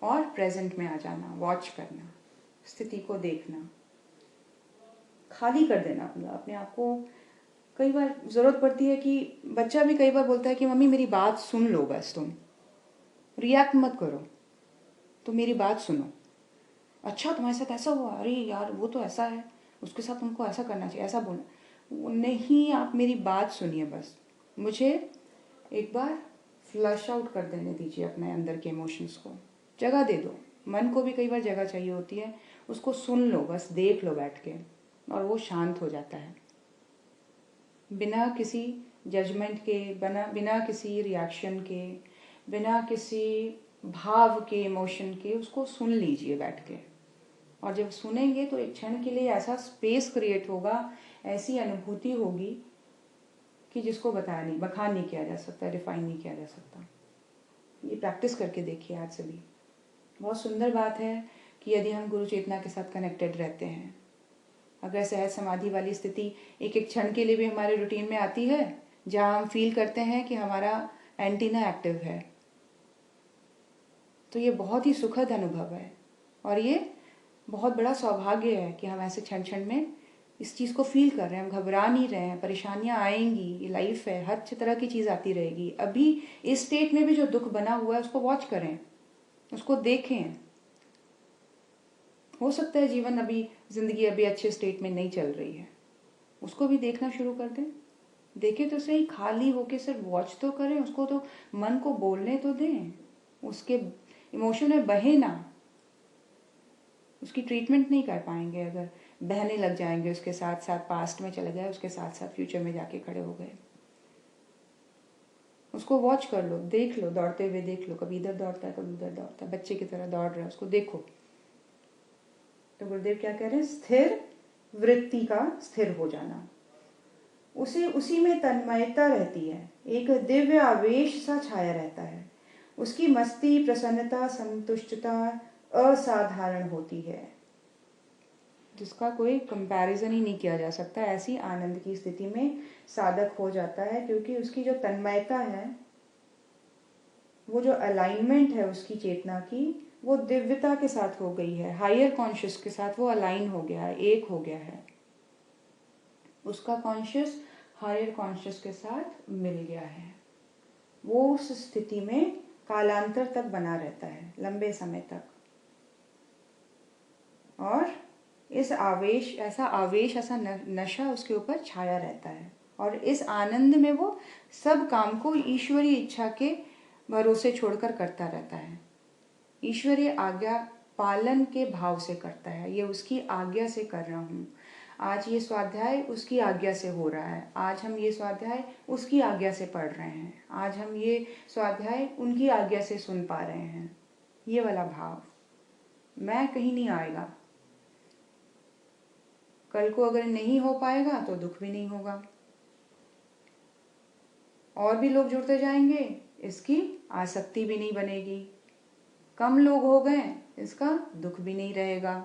और प्रेजेंट में आ जाना, वॉच करना, स्थिति को देखना, खाली कर देना मतलब अपने आप को। कई बार ज़रूरत पड़ती है कि बच्चा भी कई बार बोलता है कि मम्मी मेरी बात सुन लो, बस तुम रिएक्ट मत करो, तो मेरी बात सुनो। अच्छा तुम्हारे साथ ऐसा हुआ, अरे यार वो तो ऐसा है, उसके साथ तुमको ऐसा करना चाहिए, ऐसा बोलना नहीं, आप मेरी बात सुनिए, बस मुझे एक बार फ्लश आउट कर देने दीजिए अपने अंदर के इमोशंस को, जगह दे दो। मन को भी कई बार जगह चाहिए होती है, उसको सुन लो, बस देख लो बैठ के, और वो शांत हो जाता है बिना किसी जजमेंट के, बिना किसी रिएक्शन के, बिना किसी भाव के, इमोशन के। उसको सुन लीजिए बैठ के, और जब सुनेंगे तो एक क्षण के लिए ऐसा स्पेस क्रिएट होगा, ऐसी अनुभूति होगी कि जिसको बखान नहीं किया जा सकता, डिफाइन नहीं किया जा सकता। ये प्रैक्टिस करके देखिए आज से भी। बहुत सुंदर बात है कि यदि हम गुरु चेतना के साथ कनेक्टेड रहते हैं, अगर सहज समाधि वाली स्थिति एक एक क्षण के लिए भी हमारे रूटीन में आती है, जहाँ हम फील करते हैं कि हमारा एंटीना एक्टिव है, तो ये बहुत ही सुखद अनुभव है। और ये बहुत बड़ा सौभाग्य है कि हम ऐसे क्षण क्षण में इस चीज़ को फील कर रहे हैं, हम घबरा नहीं रहे हैं। परेशानियाँ आएंगी, ये लाइफ है, हर तरह की चीज़ आती रहेगी। अभी इस स्टेट में भी जो दुख बना हुआ है उसको वॉच करें, उसको देखें। हो सकता है जीवन अभी, ज़िंदगी अभी अच्छे स्टेट में नहीं चल रही है, उसको भी देखना शुरू कर दें। देखें तो सही, खाली होके सिर्फ वॉच तो करें, उसको तो मन को बोलने तो दें, उसके इमोशन में बहे ना। उसकी ट्रीटमेंट नहीं कर पाएंगे अगर बहने लग जाएंगे उसके साथ साथ, पास्ट में चले गए, उसके साथ साथ फ्यूचर में जाके खड़े हो गए। उसको वॉच कर लो, देख लो, दौड़ते हुए देख लो, कभी इधर दौड़ता है कभी उधर दौड़ता है, बच्चे की तरह दौड़ रहा है, उसको देखो। तो गुरुदेव क्या कह रहे हैं? स्थिर वृत्ति का स्थिर हो जाना, उसे उसी में तन्मयता रहती है, एक दिव्य आवेश सा छाया रहता है, उसकी मस्ती, प्रसन्नता, संतुष्टता असाधारण होती है, जिसका कोई कंपैरिजन ही नहीं किया जा सकता। ऐसी आनंद की स्थिति में साधक हो जाता है, क्योंकि उसकी जो तन्मयता है, वो जो अलाइनमेंट है उसकी चेतना की, वो दिव्यता के साथ हो गई है, हायर कॉन्शियस के साथ वो अलाइन हो गया है, एक हो गया है। उसका कॉन्शियस हायर कॉन्शियस के साथ मिल गया है। वो उस स्थिति में कालांतर तक बना रहता है, लंबे समय तक। और इस आवेश, ऐसा नशा उसके ऊपर छाया रहता है, और इस आनंद में वो सब काम को ईश्वरीय इच्छा के भरोसे छोड़कर करता रहता है। ईश्वरीय आज्ञा पालन के भाव से करता है, ये उसकी आज्ञा से कर रहा हूँ। आज ये स्वाध्याय उसकी आज्ञा से हो रहा है, आज हम ये स्वाध्याय उसकी आज्ञा से पढ़ रहे हैं, आज हम ये स्वाध्याय उनकी आज्ञा से सुन पा रहे हैं। ये वाला भाव मैं कहीं नहीं आएगा। कल को अगर नहीं हो पाएगा तो दुख भी नहीं होगा, और भी लोग जुड़ते जाएंगे, इसकी आसक्ति भी नहीं बनेगी। कम लोग हो गए, इसका दुख भी नहीं रहेगा।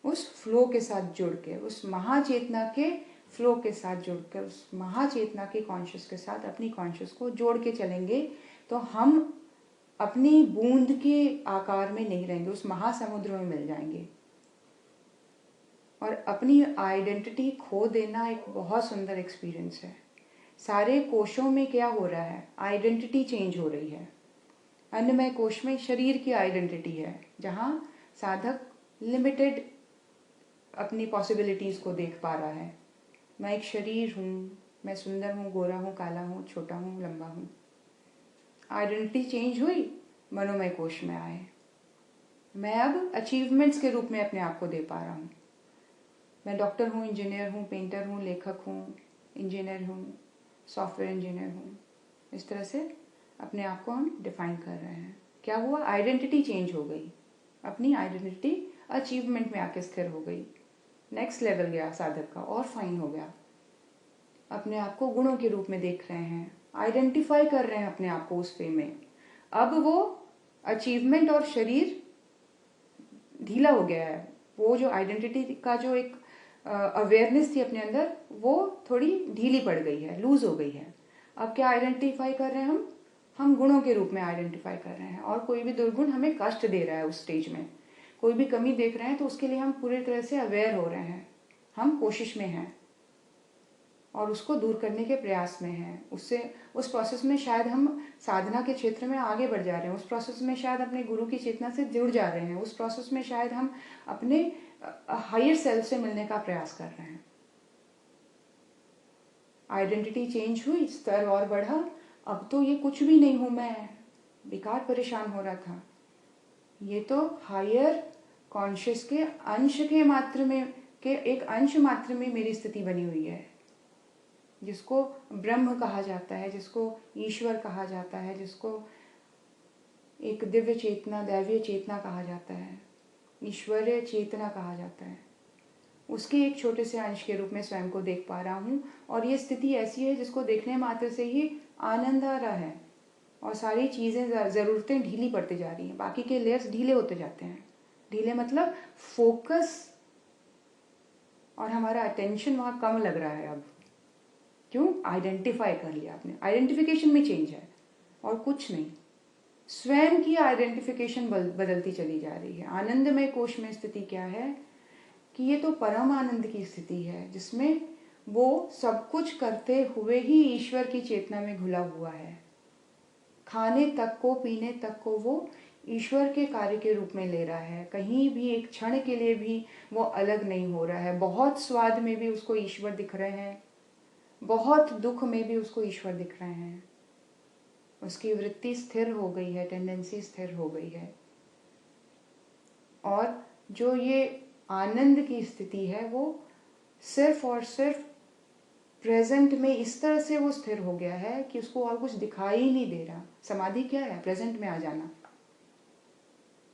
उस फ्लो के साथ जुड़ के, उस महाचेतना के फ्लो के साथ जुड़कर, उस महाचेतना के कॉन्शियस के साथ अपनी कॉन्शियस को जोड़ के चलेंगे, तो हम अपनी बूंद के आकार में नहीं रहेंगे, उस महासमुद्र में मिल जाएंगे। और अपनी आइडेंटिटी खो देना एक बहुत सुंदर एक्सपीरियंस है। सारे कोशों में क्या हो रहा है? आइडेंटिटी चेंज हो रही है। अन्नमय कोश में शरीर की आइडेंटिटी है, जहाँ साधक लिमिटेड अपनी पॉसिबिलिटीज़ को देख पा रहा है। मैं एक शरीर हूँ, मैं सुंदर हूँ, गोरा हूँ, काला हूँ, छोटा हूँ, लंबा हूँ। आइडेंटिटी चेंज हुई, मनोमय कोश में आए। मैं अब अचीवमेंट्स के रूप में अपने आप को दे पा रहा हूँ। मैं डॉक्टर हूँ, इंजीनियर हूँ, पेंटर हूँ, लेखक हूँ, इंजीनियर हूँ, सॉफ्टवेयर इंजीनियर हूँ। इस तरह से अपने आप को हम डिफाइन कर रहे हैं। क्या हुआ? आइडेंटिटी चेंज हो गई, अपनी आइडेंटिटी अचीवमेंट में आके स्थिर हो गई। नेक्स्ट लेवल गया साधक का, और फाइन हो गया। अपने आप को गुणों के रूप में देख रहे हैं, आइडेंटिफाई कर रहे हैं अपने आप को उस वे में। अब वो अचीवमेंट और शरीर ढीला हो गया है। वो जो आइडेंटिटी का जो एक अवेयरनेस थी अपने अंदर, वो थोड़ी ढीली पड़ गई है, लूज हो गई है। अब क्या आइडेंटिफाई कर रहे हैं हम गुणों के रूप में आइडेंटिफाई कर रहे हैं, और कोई भी दुर्गुण हमें कष्ट दे रहा है उस स्टेज में, कोई भी कमी देख रहे हैं तो उसके लिए हम पूरी तरह से अवेयर हो रहे हैं, हम कोशिश में हैं और उसको दूर करने के प्रयास में हैं। उससे उस प्रोसेस में शायद हम साधना के क्षेत्र में आगे बढ़ जा रहे हैं, उस प्रोसेस में शायद अपने गुरु की चेतना से जुड़ जा रहे हैं, उस प्रोसेस में शायद हम अपने हायर सेल्फ से मिलने का प्रयास कर रहे हैं। आइडेंटिटी चेंज हुई, स्तर और बढ़ा। अब तो ये कुछ भी नहीं हूं मैं, बेकार परेशान हो रहा था। ये तो हायर कॉन्शियस के अंश के मात्र में, के एक अंश मात्र में मेरी स्थिति बनी हुई है, जिसको ब्रह्म कहा जाता है, जिसको ईश्वर कहा जाता है, जिसको एक दिव्य चेतना, दैवीय चेतना कहा जाता है, ईश्वरीय चेतना कहा जाता है। उसके एक छोटे से अंश के रूप में स्वयं को देख पा रहा हूँ, और ये स्थिति ऐसी है जिसको देखने मात्र से ही आनंद आ रहा है, और सारी चीज़ें, ज़रूरतें ढीली पड़ती जा रही हैं, बाकी के लेयर्स ढीले होते जाते हैं। ढीले मतलब फोकस और हमारा अटेंशन वहाँ कम लग रहा है अब। क्यों? आइडेंटिफाई कर लिया आपने, आइडेंटिफिकेशन में चेंज है और कुछ नहीं। स्वयं की आइडेंटिफिकेशन बदलती चली जा रही है। आनंदमय कोश में स्थिति क्या है कि ये तो परम आनंद की स्थिति है, जिसमें वो सब कुछ करते हुए ही ईश्वर की चेतना में घुला हुआ है। खाने तक को, पीने तक को वो ईश्वर के कार्य के रूप में ले रहा है। कहीं भी एक क्षण के लिए भी वो अलग नहीं हो रहा है। बहुत स्वाद में भी उसको ईश्वर दिख रहे हैं, बहुत दुख में भी उसको ईश्वर दिख रहे हैं। उसकी वृत्ति स्थिर हो गई है, टेंडेंसी स्थिर हो गई है। और जो ये आनंद की स्थिति है वो सिर्फ और सिर्फ प्रेजेंट में इस तरह से वो स्थिर हो गया है कि उसको और कुछ दिखाई ही नहीं दे रहा। समाधि क्या है? प्रेजेंट में आ जाना,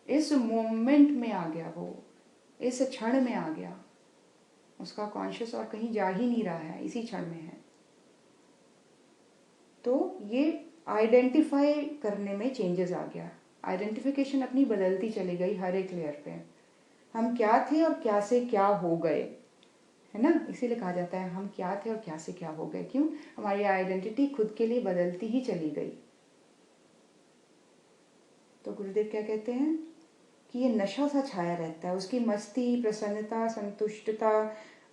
इस मोमेंट में आ गया, वो इस क्षण में आ गया, उसका कॉन्शियस और कहीं जा ही नहीं रहा है, इसी क्षण में है। तो ये आइडेंटिफाई करने में चेंजेस आ गया। आइडेंटिफिकेशन अपनी बदलती चली गई हर एक लेयर पे। हम क्या थे और क्या से क्या हो गए, है ना? इसीलिए कहा जाता है हम क्या थे और क्या से क्या हो गए। क्यों? हमारी आइडेंटिटी खुद के लिए बदलती ही चली गई। तो गुरुदेव क्या कहते हैं कि ये नशा सा छाया रहता है, उसकी मस्ती, प्रसन्नता, संतुष्टता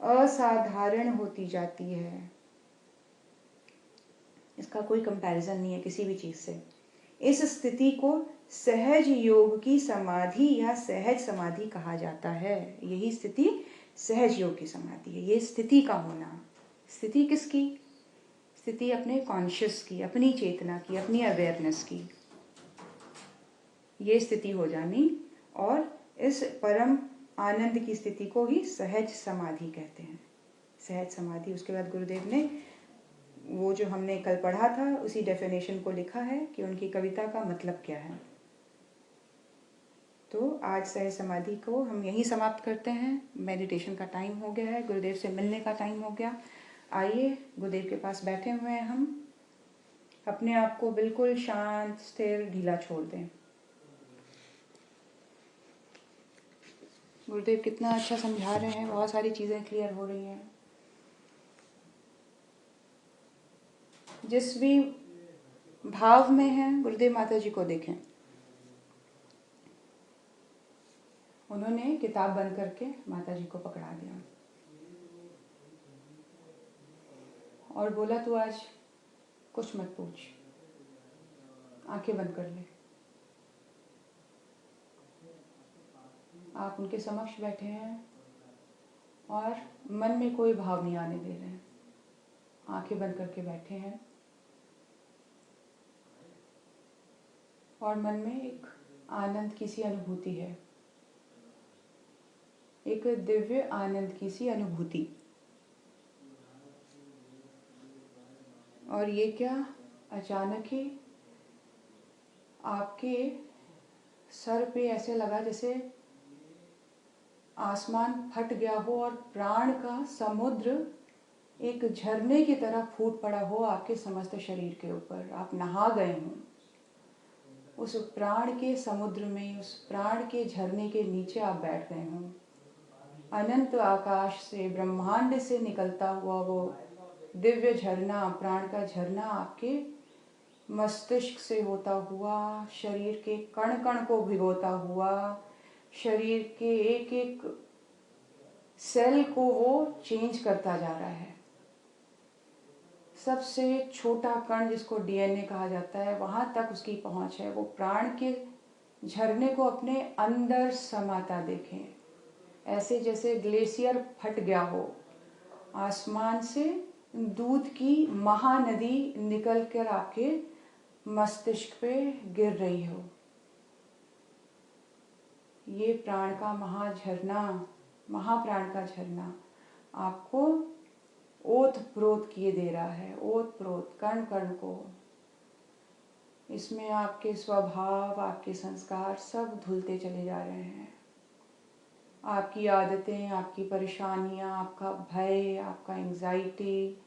असाधारण होती जाती है। इसका कोई कंपैरिजन नहीं है किसी भी चीज से। इस स्थिति को सहज योग की समाधि या सहज समाधि कहा जाता है। यही स्थिति सहज योग की समाधि है। ये स्थिति का होना। स्थिति किसकी? स्थिति अपने कॉन्शियस की, अपनी चेतना की, अपनी अवेयरनेस की। ये स्थिति हो जानी, और इस परम आनंद की स्थिति को ही सहज समाधि कहते हैं। सहज समाधि। उसके बाद गुरुदेव ने वो जो हमने कल पढ़ा था उसी डेफिनेशन को लिखा है कि उनकी कविता का मतलब क्या है। तो आज सहज समाधि को हम यहीं समाप्त करते हैं। मेडिटेशन का टाइम हो गया है, गुरुदेव से मिलने का टाइम हो गया। आइए गुरुदेव के पास बैठे हुए हैं हम, अपने आप को बिल्कुल शांत, स्थिर, ढीला छोड़ दें। गुरुदेव कितना अच्छा समझा रहे हैं, बहुत सारी चीज़ें क्लियर हो रही हैं। जिस भी भाव में हैं गुरुदेव माता जी को देखें। उन्होंने किताब बंद करके माता जी को पकड़ा दिया और बोला तू आज कुछ मत पूछ, आंखें बंद कर ले। आप उनके समक्ष बैठे हैं और मन में कोई भाव नहीं आने दे रहे हैं, आंखें बंद करके बैठे हैं और मन में एक आनंद की सी अनुभूति है, एक दिव्य आनंद की सी अनुभूति। और ये क्या अचानक ही आपके सर पे ऐसे लगा जैसे आसमान फट गया हो और प्राण का समुद्र एक झरने की तरह फूट पड़ा हो आपके समस्त शरीर के ऊपर। आप नहा गए हों उस प्राण के समुद्र में, उस प्राण के झरने के नीचे आप बैठ गए हों। अनंत आकाश से, ब्रह्मांड से निकलता हुआ वो दिव्य झरना, प्राण का झरना आपके मस्तिष्क से होता हुआ शरीर के कण कण को भिगोता हुआ, शरीर के एक एक सेल को वो चेंज करता जा रहा है। सबसे छोटा कण जिसको डीएनए कहा जाता है, वहां तक उसकी पहुंच है। वो प्राण के झरने को अपने अंदर समाता देखें, ऐसे जैसे ग्लेशियर फट गया हो, आसमान से दूध की महानदी निकल कर आपके मस्तिष्क पे गिर रही हो। ये प्राण का महाझरना, महाप्राण का झरना आपको ओत प्रोत किए दे रहा है, ओत प्रोत कण कण को। इसमें आपके स्वभाव, आपके संस्कार सब धुलते चले जा रहे हैं। आपकी आदतें, आपकी परेशानियां, आपका भय, आपका एंजाइटी,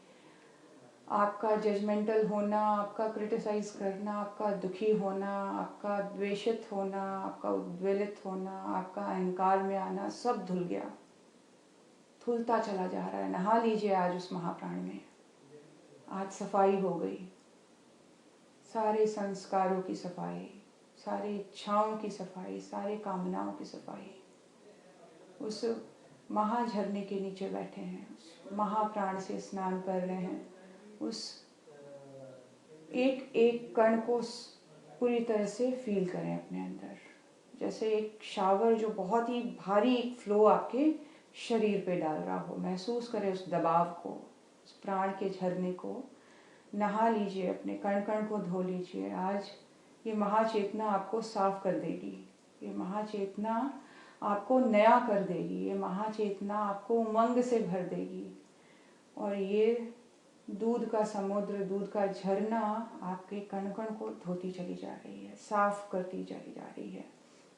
आपका जजमेंटल होना, आपका क्रिटिसाइज करना, आपका दुखी होना, आपका द्वेषित होना, आपका उद्वेलित होना, आपका अहंकार में आना, सब धुल गया, धुलता चला जा रहा है। नहा लीजिए आज उस महाप्राण में। आज सफाई हो गई, सारे संस्कारों की सफाई, सारी इच्छाओं की सफाई, सारे कामनाओं की सफाई। उस महाझरने के नीचे बैठे हैं, उस महाप्राण से स्नान कर रहे हैं। उस एक एक कण को पूरी तरह से फील करें अपने अंदर, जैसे एक शावर जो बहुत ही भारी एक फ्लो आपके शरीर पे डाल रहा हो। महसूस करें उस दबाव को, उस प्राण के झरने को। नहा लीजिए, अपने कण कण को धो लीजिए। आज ये महाचेतना आपको साफ कर देगी। ये महाचेतना आपको नया कर देगी। ये महाचेतना आपको उमंग से भर देगी और ये दूध का समुद्र, दूध का झरना आपके कण कण को धोती चली जा रही है, साफ करती चली जा रही है।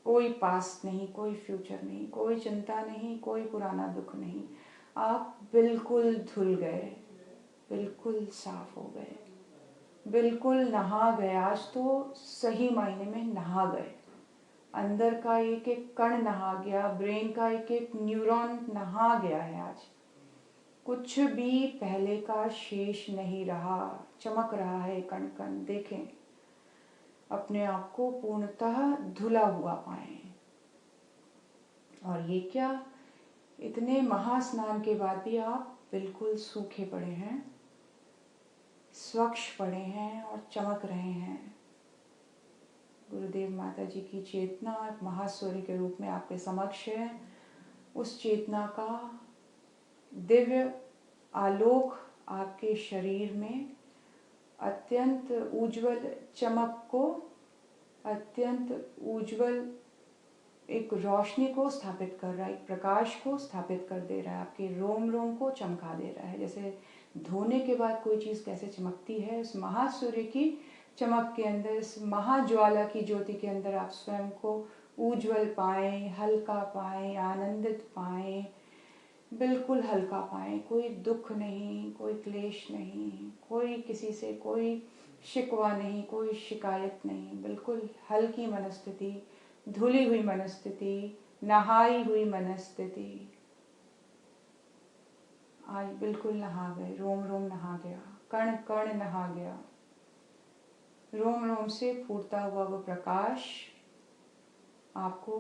कोई पास्ट नहीं, कोई फ्यूचर नहीं, कोई चिंता नहीं, कोई पुराना दुख नहीं। आप बिल्कुल धुल गए, बिल्कुल साफ हो गए, बिल्कुल नहा गए। आज तो सही मायने में नहा गए। अंदर का एक एक कण नहा गया, ब्रेन का एक एक न्यूरॉन नहा गया है आज। कुछ भी पहले का शेष नहीं रहा, चमक रहा है कण कण। देखें, अपने आप को पूर्णतः धुला हुआ पाएं। और ये क्या, इतने महास्नान के बाद भी आप बिल्कुल सूखे पड़े हैं, स्वच्छ पड़े हैं और चमक रहे हैं। गुरुदेव माता जी की चेतना एक महासूर्य के रूप में आपके समक्ष है। उस चेतना का दिव्य आलोक आपके शरीर में अत्यंत उज्जवल चमक को, अत्यंत उज्जवल एक रोशनी को स्थापित कर रहा है, एक प्रकाश को स्थापित कर दे रहा है, आपके रोम रोम को चमका दे रहा है। जैसे धोने के बाद कोई चीज़ कैसे चमकती है, उस महासूर्य की चमक के अंदर, इस महाज्वाला की ज्योति के अंदर आप स्वयं को उज्जवल पाएं, हल्का पाएं, आनंदित पाएं, बिल्कुल हल्का पाएं। कोई दुख नहीं, कोई क्लेश नहीं, कोई किसी से कोई शिकवा नहीं, कोई शिकायत नहीं। बिल्कुल हल्की मनस्थिति, धुली हुई मनस्थिति, नहाई हुई मनस्थिति। आज बिल्कुल नहा गए, रोम रोम नहा गया, कण कण नहा गया। रोम रोम से फूटता हुआ वो प्रकाश आपको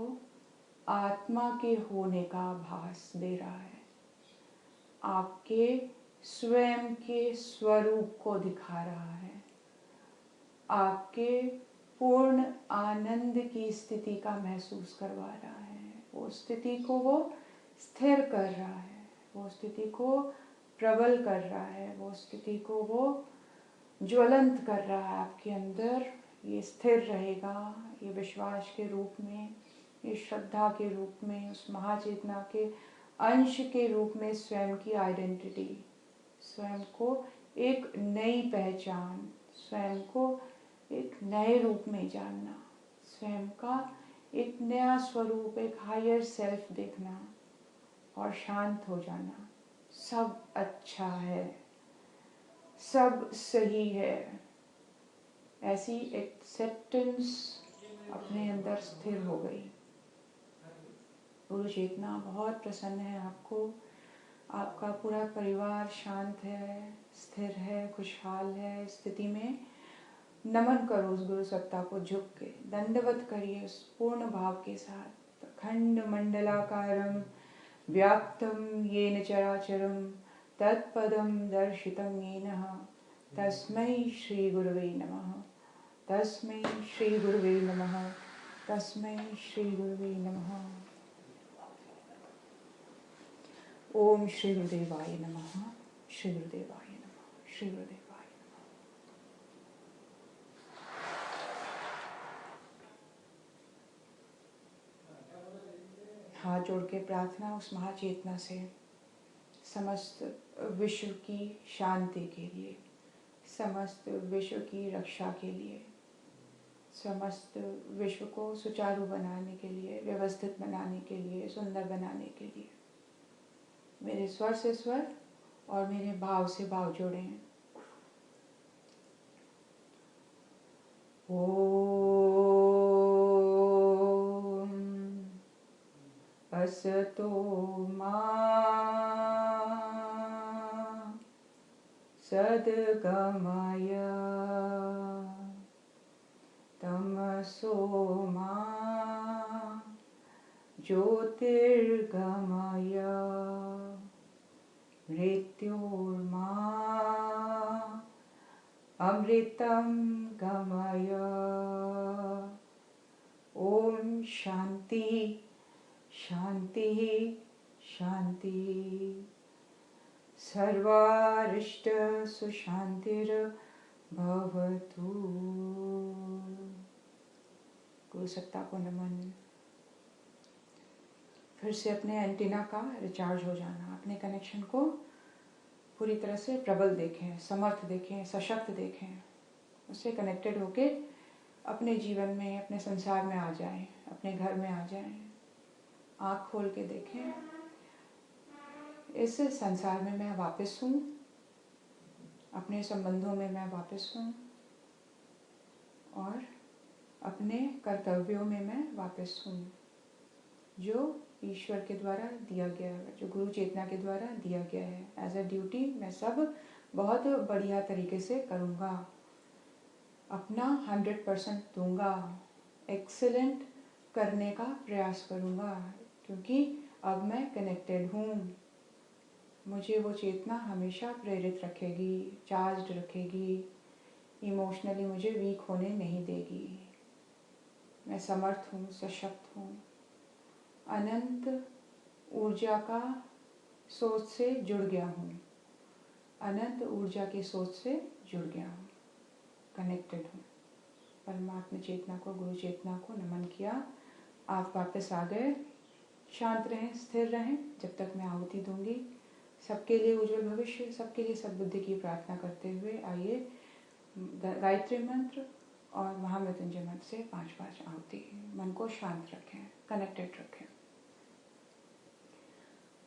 आत्मा के होने का आभास दे रहा है, आपके स्वयं के स्वरूप को दिखा रहा है, आपके पूर्ण आनंद की स्थिति का महसूस करवा रहा है। वो स्थिति को वो स्थिर कर रहा है, वो स्थिति को प्रबल कर रहा है, वो स्थिति को वो ज्वलंत कर रहा है आपके अंदर। ये स्थिर रहेगा, ये विश्वास के रूप में, ये श्रद्धा के रूप में, उस महाचेतना के अंश के रूप में स्वयं की आइडेंटिटी, स्वयं को एक नई पहचान, स्वयं को एक नए रूप में जानना, स्वयं का एक नया स्वरूप, एक हायर सेल्फ देखना और शांत हो जाना। सब अच्छा है, सब सही है, ऐसी एक्सेप्टेंस अपने अंदर स्थिर हो गई। गुरु चेतना बहुत प्रसन्न है आपको, आपका पूरा परिवार शांत है, स्थिर है, खुशहाल है। स्थिति में नमन करो उस गुरु सत्ता को, झुक के दंडवत करिए उस पूर्ण भाव के साथ। खंड मंडलाकारं व्याप्तं येन चराचरं तत्पदं दर्शितं येन तस्मै श्री गुरुवे नमः, तस्मै श्री गुरुवे नमः, तस्मै श्री गुरुवे नमः। ओम श्री गुरुदेवाय नमः, श्री गुरुदेवाय नमः, श्री गुरुदेवाय। हाथ जोड़ के प्रार्थना उस महाचेतना से समस्त विश्व की शांति के लिए, समस्त विश्व की रक्षा के लिए, समस्त विश्व को सुचारू बनाने के लिए, व्यवस्थित बनाने के लिए, सुंदर बनाने के लिए। मेरे स्वर से स्वर और मेरे भाव से भाव जोड़ें। ओम असतो मा सद्गमय तमसो मा ज्योतिर्गमय मृत्योर्मा अमृतं गमय। ओम शांति शांति शांति। सर्वारिष्ट सुशांतिर्भवतु। गुरु सत्ता को नमन। फिर से अपने एंटीना का रिचार्ज हो जाना, अपने कनेक्शन को पूरी तरह से प्रबल देखें, समर्थ देखें, सशक्त देखें, उससे कनेक्टेड होके अपने जीवन में, अपने संसार में आ जाएं, अपने घर में आ जाएं। आँख खोल के देखें, इस संसार में मैं वापस हूँ, अपने संबंधों में मैं वापस हूँ और अपने कर्तव्यों में मैं वापस हूँ, जो ईश्वर के द्वारा दिया गया है, जो गुरु चेतना के द्वारा दिया गया है। एज अ ड्यूटी मैं सब बहुत बढ़िया तरीके से करूँगा, अपना 100% दूंगा, एक्सीलेंट करने का प्रयास करूँगा, क्योंकि अब मैं कनेक्टेड हूँ। मुझे वो चेतना हमेशा प्रेरित रखेगी, चार्ज्ड रखेगी, इमोशनली मुझे वीक होने नहीं देगी। मैं समर्थ हूँ, सशक्त हूँ, अनंत ऊर्जा का सोच से जुड़ गया हूँ, अनंत ऊर्जा की सोच से जुड़ गया हूँ, कनेक्टेड हूँ। परमात्मा चेतना को, गुरु चेतना को नमन किया। आप वापस आ गए। शांत रहें, स्थिर रहें जब तक मैं आहुति दूंगी। सबके लिए उज्जवल भविष्य, सबके लिए सद्बुद्धि की प्रार्थना करते हुए आइए गायत्री मंत्र और महामृत्युंजय मंत्र से 5-5 आहुति। मन को शांत रखें, कनेक्टेड रखें।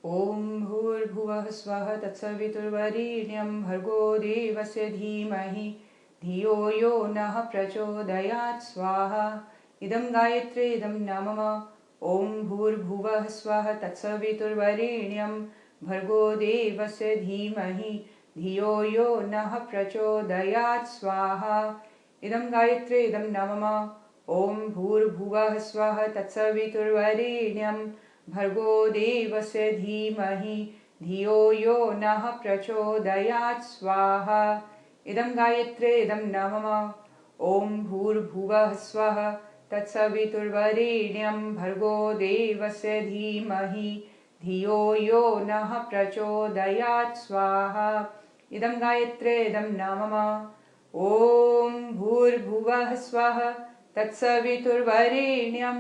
ओम भूर्भुवः स्वः तत्सवितुर्वरेण्यं भर्गो देवस्य धीमहि धियो यो नः प्रचोदयात् स्वाहा। इदं गायत्री इदं नमः। ओम भूर्भुवः स्वः तत्सवितुर्वरेण्यं भर्गो देवस्य धीमहि धियो यो नः प्रचोदयात् स्वाहा। इदं गायत्री इदं नमः। ओम भूर्भुवः स्वः तत्सवितुर्वरेण्यं भर्गो देवस्य धीमहि धियो यो नः प्रचोदयात् स्वाहा। इदं गायत्री इदं नमः। ओम भूर्भुवः स्वः तत्सवितुर्वरेण्यं भर्गो देवस्य धीमहि धियो यो नः प्रचोदयात् स्वाहा। इदं गायत्री इदं नमः। ओम भूर्भुवः स्वः तत्सवितुर्वरेण्यं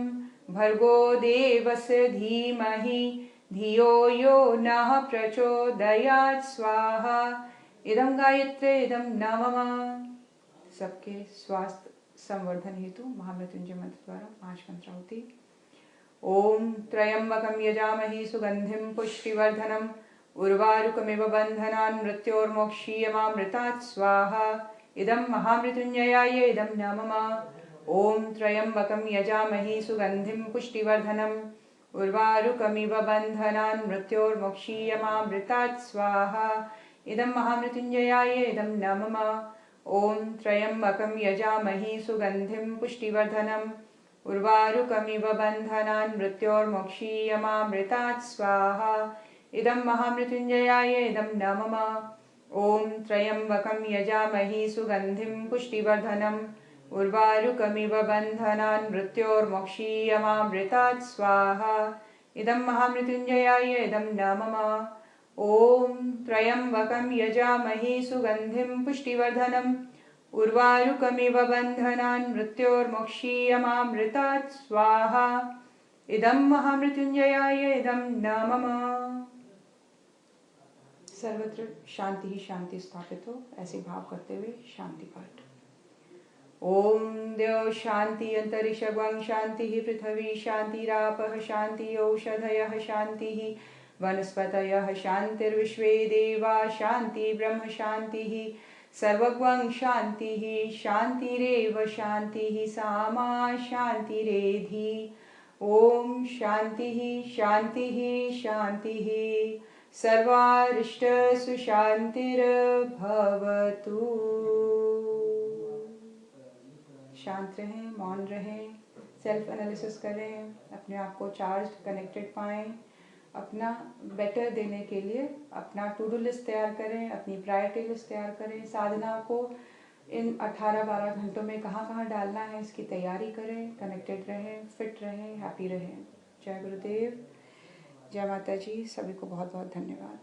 भर्गो देवस्य धीमहि धियो यो नः प्रचोदयात् स्वाहा। इदं गायत्री इदं नमः। सबके स्वास्थ्य संवर्धन हेतु महामृत्युंजय मंत्र द्वारा 5 मंत्र आहुति। ओम त्र्यंबकं यजामहे सुगंधिं पुष्टिवर्धनम् उर्वारुकमिव बन्धनान् मृत्योर्मोक्षीयमामृतात् स्वाहा। इदं महामृत्युंजयाय इदं नमः। ओम त्र्यंबकं यजामहे सुगंधिं पुष्टिवर्धनम् उर्वारुकमिव बन्धनान् मृत्योर्मोक्षीयमामृतात् स्वाहा। इदं महामृत्युंजयाय इदं नमः। ओम त्र्यंबकं यजामहे सुगंधिं पुष्टिवर्धनम् उर्वारुकमिव बन्धनान् मृत्योर्मोक्षीयमामृतात् स्वाहा। इदं महामृत्युंजयाय इदं नमः। ओम त्र्यंबकं यजामहे सुगंधिं पुष्टिवर्धनम् उर्वारुकमिव बन्धनान् मृत्योर्मोक्षीयमामृतात् स्वाहा। इदं महामृत्युंजयाय इदं नमः। ओम त्र्यंबकं यजामहे सुगंधिं पुष्टिवर्धनम् उर्वारुकमिव बन्धनान् मृत्योर्मोक्षीयमामृतात् स्वाहा। इदं महामृत्युंजयाय इदं नमः। सर्वत्र शांति ही शांति स्थापित हो, ऐसे भाव करते हुए शांति पाठ। ओम देव शांति अंतरिक्षं शांति पृथ्वी शांतिरापः शांति औषधयः शांति वनस्पतयः शांतिर्विश्वे देवा शांति ब्रह्म शांति सर्वं शांति शांतिरेव शांति सामा शांतिरेधि। ओम शांति शांति शांति सर्वारिष्ट सुशांतिर्भवतु। शांत रहें, मौन रहें, सेल्फ एनालिसिस करें, अपने आप को चार्ज कनेक्टेड पाएं, अपना बेटर देने के लिए अपना टू डू लिस्ट तैयार करें, अपनी प्रायोरिटी लिस्ट तैयार करें, साधना को इन 18-12 घंटों में कहाँ कहाँ डालना है इसकी तैयारी करें, कनेक्टेड रहें, फिट रहें, हैप्पी रहें। जय गुरुदेव, जय माता जी, सभी को बहुत बहुत धन्यवाद।